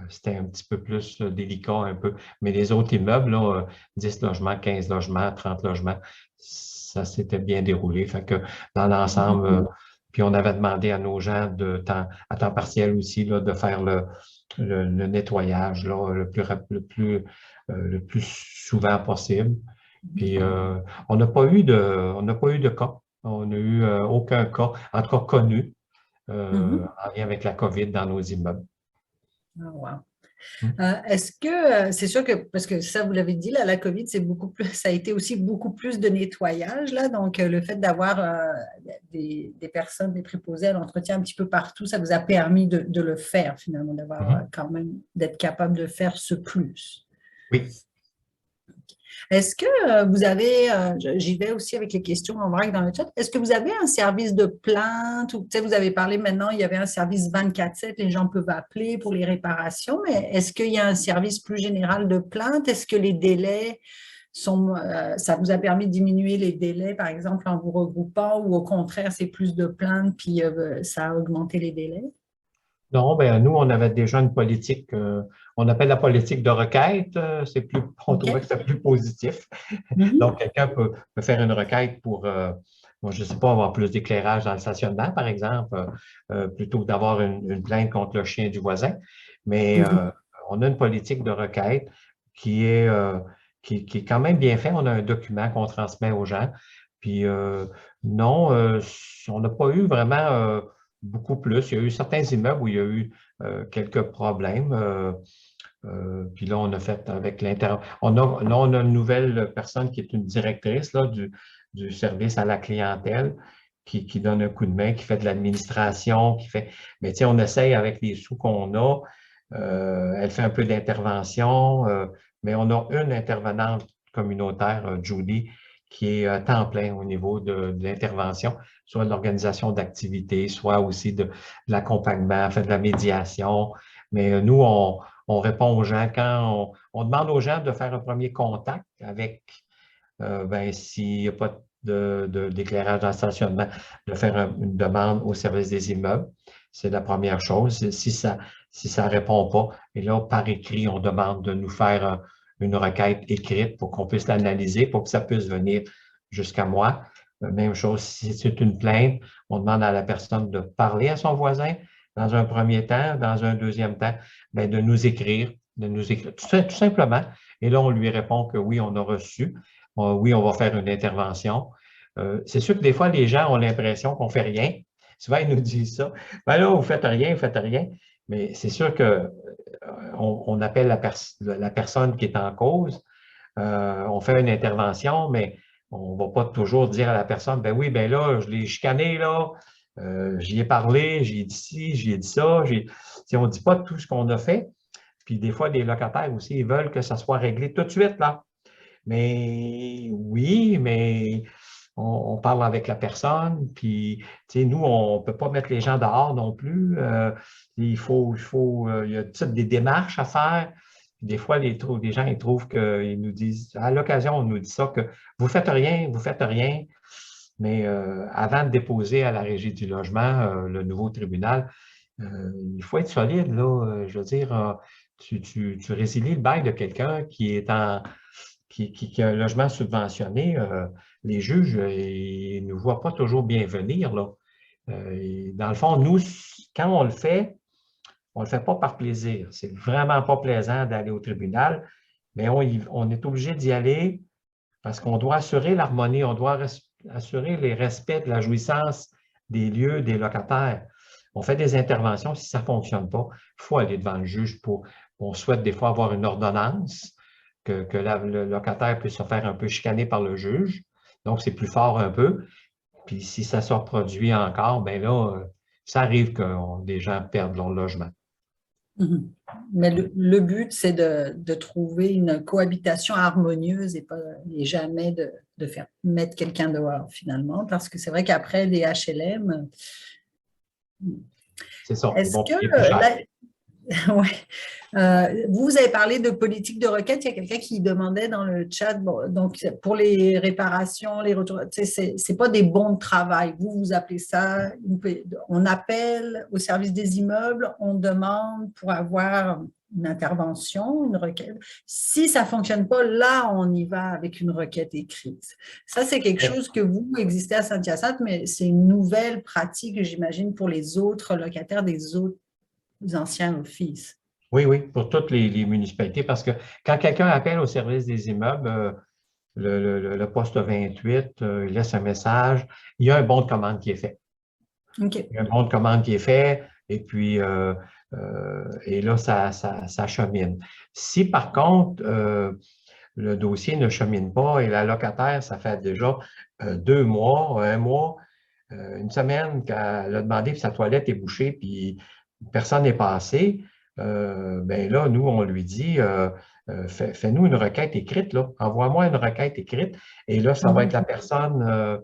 c'était un petit peu plus délicat un peu. Mais les autres immeubles, là, 10 logements, 15 logements, 30 logements, ça s'était bien déroulé. Fait que dans l'ensemble, puis on avait demandé à nos gens à temps partiel aussi là, de faire le nettoyage là, le plus souvent possible. Puis on n'a pas eu de cas. On n'a eu aucun cas, en tout cas connu, en lien avec la COVID dans nos immeubles. Ah, wow. Est-ce que c'est sûr que, parce que ça, vous l'avez dit, là, la COVID, c'est beaucoup plus, ça a été aussi beaucoup plus de nettoyage, là. Donc, le fait d'avoir des personnes, des préposés à l'entretien un petit peu partout, ça vous a permis de le faire, finalement, d'avoir quand même, d'être capable de faire ce plus. Oui. Est-ce que vous avez, j'y vais aussi avec les questions en vrac dans le chat, est-ce que vous avez un service de plainte ou, tu sais, vous avez parlé maintenant, il y avait un service 24/7, les gens peuvent appeler pour les réparations, mais est-ce qu'il y a un service plus général de plainte? Est-ce que les délais sont, ça vous a permis de diminuer les délais, par exemple, en vous regroupant ou au contraire, c'est plus de plaintes puis ça a augmenté les délais? Non, ben nous, on avait déjà une politique, on appelle la politique de requête. On trouvait que c'était plus positif. Donc, quelqu'un peut faire une requête pour, moi, je ne sais pas, avoir plus d'éclairage dans le stationnement, par exemple, plutôt que d'avoir une plainte contre le chien du voisin. Mais on a une politique de requête qui est quand même bien fait. On a un document qu'on transmet aux gens Puis non, on n'a pas eu vraiment beaucoup plus. Il y a eu certains immeubles où il y a eu quelques problèmes. Puis là, on a fait avec là, on a une nouvelle personne qui est une directrice là, du service à la clientèle qui donne un coup de main, qui fait de l'administration, qui fait. Mais tu sais, on essaye avec les sous qu'on a. Elle fait un peu d'intervention, mais on a une intervenante communautaire, Judy, qui est à temps plein au niveau de l'intervention, soit de l'organisation d'activités, soit aussi de l'accompagnement, fait de la médiation. Mais nous, on répond aux gens quand on demande aux gens de faire un premier contact avec, ben, s'il n'y a pas d'éclairage dans le stationnement, de faire une demande au service des immeubles. C'est la première chose. Si ça ne répond pas, et là, par écrit, on demande de nous faire une requête écrite pour qu'on puisse l'analyser, pour que ça puisse venir jusqu'à moi. Même chose, si c'est une plainte, on demande à la personne de parler à son voisin dans un premier temps, dans un deuxième temps, bien, de nous écrire tout simplement. Et là, on lui répond que oui, on a reçu. Oui, on va faire une intervention. C'est sûr que des fois, les gens ont l'impression qu'on ne fait rien. Souvent, ils nous disent ça. Ben là, vous ne faites rien, vous ne faites rien. Mais c'est sûr qu'on appelle la personne qui est en cause. On fait une intervention, mais on ne va pas toujours dire à la personne, ben oui, ben là, je l'ai chicané, là, j'y ai parlé, j'y ai dit ci, j'y ai dit ça. On ne dit pas tout ce qu'on a fait. Puis des fois, les locataires aussi, ils veulent que ça soit réglé tout de suite, là. Mais oui, mais on parle avec la personne, puis nous, on ne peut pas mettre les gens dehors non plus. Il y a toutes des démarches à faire. Puis des fois, les gens ils trouvent qu'ils nous disent, à l'occasion, on nous dit ça, que vous ne faites rien, vous ne faites rien. Mais avant de déposer à la Régie du logement, le nouveau tribunal, il faut être solide, là. Je veux dire, tu résilies le bail de quelqu'un qui est qui a un logement subventionné. Les juges, ils ne nous voient pas toujours bien venir, là. Dans le fond, nous, quand on le fait pas par plaisir. C'est vraiment pas plaisant d'aller au tribunal, mais on est obligé d'y aller parce qu'on doit assurer l'harmonie, on doit assurer les respects de la jouissance des lieux, des locataires. On fait des interventions, si ça ne fonctionne pas, il faut aller devant le juge on souhaite des fois avoir une ordonnance, que le locataire puisse se faire un peu chicaner par le juge. Donc, c'est plus fort un peu. Puis si ça se reproduit encore, bien là, ça arrive que des gens perdent leur logement. Mais le but, c'est de trouver une cohabitation harmonieuse et jamais de faire mettre quelqu'un dehors, finalement, parce que c'est vrai qu'après, les HLM... C'est ça. Est-ce que... vous avez parlé de politique de requête. Il y a quelqu'un qui demandait dans le chat, donc pour les réparations, les retours, c'est pas des bons de travail. Vous appelez ça, on appelle au service des immeubles, on demande pour avoir une intervention, une requête. Si ça fonctionne pas, là, on y va avec une requête écrite. Ça, c'est quelque chose que vous existez à Saint-Hyacinthe, mais c'est une nouvelle pratique, j'imagine, pour les autres locataires des autres anciens offices. Oui, oui, pour toutes les municipalités, parce que quand quelqu'un appelle au service des immeubles, le poste 28, il laisse un message, il y a un bon de commande qui est fait. Okay. Il y a un bon de commande qui est fait, et puis et là, ça chemine. Si par contre, le dossier ne chemine pas et la locataire, ça fait déjà 2 mois, 1 mois, une semaine qu'elle a demandé que sa toilette est bouchée, puis personne n'est passé, bien là, nous, on lui dit, fais-nous une requête écrite, là. Envoie-moi une requête écrite. Et là, ça va être la personne,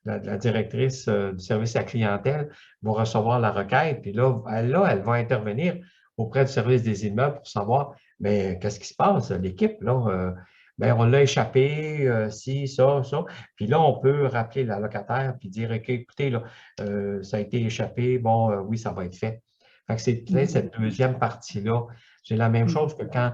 la directrice du service à la clientèle va recevoir la requête. Puis là, elle va intervenir auprès du service des immeubles pour savoir, mais qu'est-ce qui se passe, l'équipe, là? Bien, on l'a échappé, ci, ça. Puis là, on peut rappeler la locataire puis dire, OK, écoutez, là, ça a été échappé, bon, oui, ça va être fait. Fait que c'est peut-être cette deuxième partie-là. C'est la même chose que quand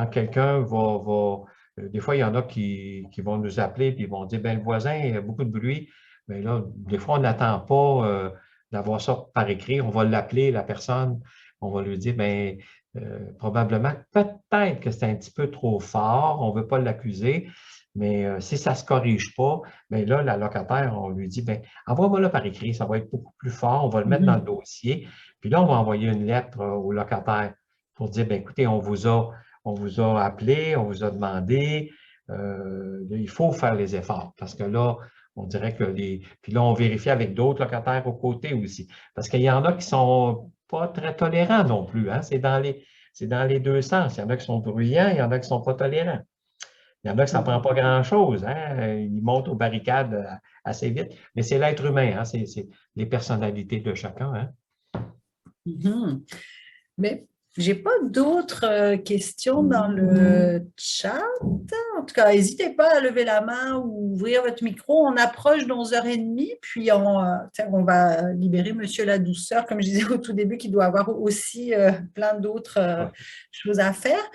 quelqu'un va des fois, il y en a qui vont nous appeler et ils vont dire, bien, le voisin, il y a beaucoup de bruit. Bien là, des fois, on n'attend pas d'avoir ça par écrit. On va l'appeler, la personne, on va lui dire, bien, probablement, peut-être que c'est un petit peu trop fort, on ne veut pas l'accuser, Mais si ça ne se corrige pas, bien là, la locataire, on lui dit, bien, envoie-moi-le par écrit, ça va être beaucoup plus fort, on va le mettre dans le dossier. Puis là, on va envoyer une lettre au locataire pour dire, bien, écoutez, on vous a appelé, on vous a demandé, il faut faire les efforts. Parce que là, on dirait que Puis là, on vérifie avec d'autres locataires aux côtés aussi. Parce qu'il y en a qui ne sont pas très tolérants non plus, hein? C'est dans les deux sens. Il y en a qui sont bruyants, il y en a qui ne sont pas tolérants. Il y en a que ça ne prend pas grand-chose, hein? Ils montent aux barricades assez vite. Mais c'est l'être humain, hein? C'est les personnalités de chacun, hein? Mais je n'ai pas d'autres questions dans le chat. En tout cas, n'hésitez pas à lever la main ou ouvrir votre micro. On approche d'11h30, puis on va libérer Monsieur Ladouceur, comme je disais au tout début, qui doit avoir aussi plein d'autres choses à faire.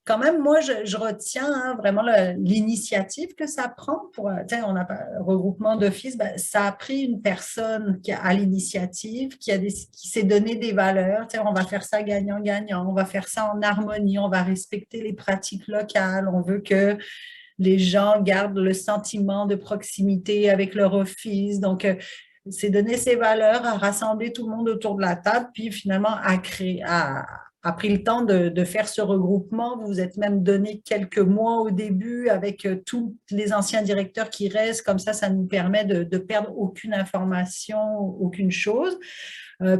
Quand même, moi, je retiens vraiment l'initiative que ça prend pour, on a regroupement d'office, ça a pris une personne qui a l'initiative, qui s'est donné des valeurs. On va faire ça gagnant-gagnant, on va faire ça en harmonie, on va respecter les pratiques locales, on veut que les gens gardent le sentiment de proximité avec leur office. Donc, c'est donner ces valeurs, à rassembler tout le monde autour de la table, puis finalement a pris le temps de faire ce regroupement. Vous vous êtes même donné quelques mois au début avec tous les anciens directeurs qui restent. Comme ça nous permet de perdre aucune information, aucune chose.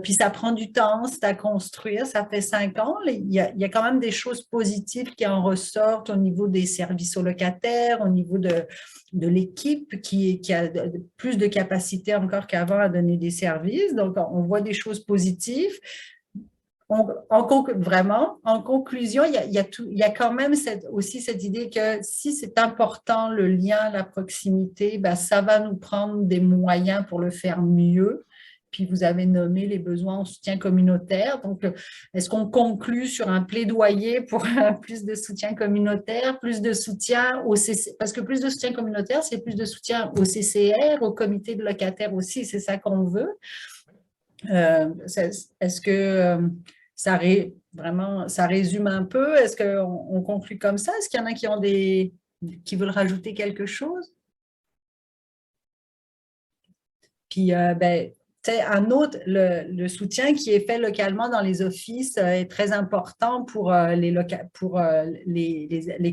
Puis ça prend du temps, c'est à construire, ça fait 5 ans. Il y a quand même des choses positives qui en ressortent au niveau des services aux locataires, au niveau de l'équipe qui a plus de capacité encore qu'avant à donner des services. Donc, on voit des choses positives. Vraiment, en conclusion, il y a quand même aussi cette idée que si c'est important, le lien, la proximité, ça va nous prendre des moyens pour le faire mieux. Puis vous avez nommé les besoins en soutien communautaire. Donc, est-ce qu'on conclut sur un plaidoyer pour plus de soutien communautaire, plus de soutien au CCR, parce que plus de soutien communautaire, c'est plus de soutien au CCR, au comité de locataires aussi, c'est ça qu'on veut. Est-ce que vraiment, ça résume un peu? Est-ce qu'on conclut comme ça? Est-ce qu'il y en a qui veulent rajouter quelque chose? Puis, un autre, le soutien qui est fait localement dans les offices est très important pour les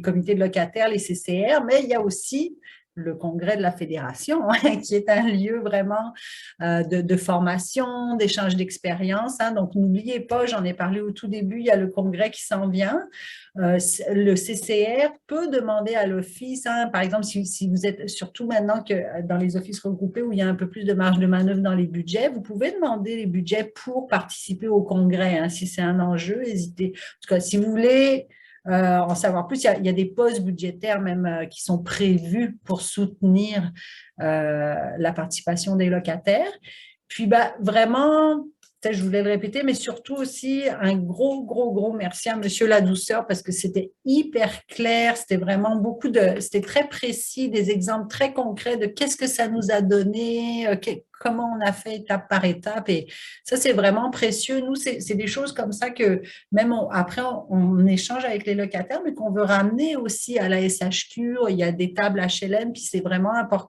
comités de locataires, les CCR, mais il y a aussi le congrès de la fédération, qui est un lieu vraiment de formation, d'échange d'expérience. Donc, n'oubliez pas, j'en ai parlé au tout début, il y a le congrès qui s'en vient. Le CCR peut demander à l'office, par exemple, si vous êtes, surtout maintenant que dans les offices regroupés où il y a un peu plus de marge de manœuvre dans les budgets, vous pouvez demander les budgets pour participer au congrès. Si c'est un enjeu, n'hésitez. En tout cas, si vous voulez en savoir plus, il y a des postes budgétaires même qui sont prévus pour soutenir la participation des locataires. Puis, vraiment, je voulais le répéter, mais surtout aussi un gros merci à M. Ladouceur parce que c'était hyper clair, c'était vraiment c'était très précis, des exemples très concrets de qu'est-ce que ça nous a donné, comment on a fait étape par étape. Et ça, c'est vraiment précieux. Nous, c'est des choses comme ça que même après, on échange avec les locataires, mais qu'on veut ramener aussi à la SHQ. Il y a des tables HLM, puis c'est vraiment important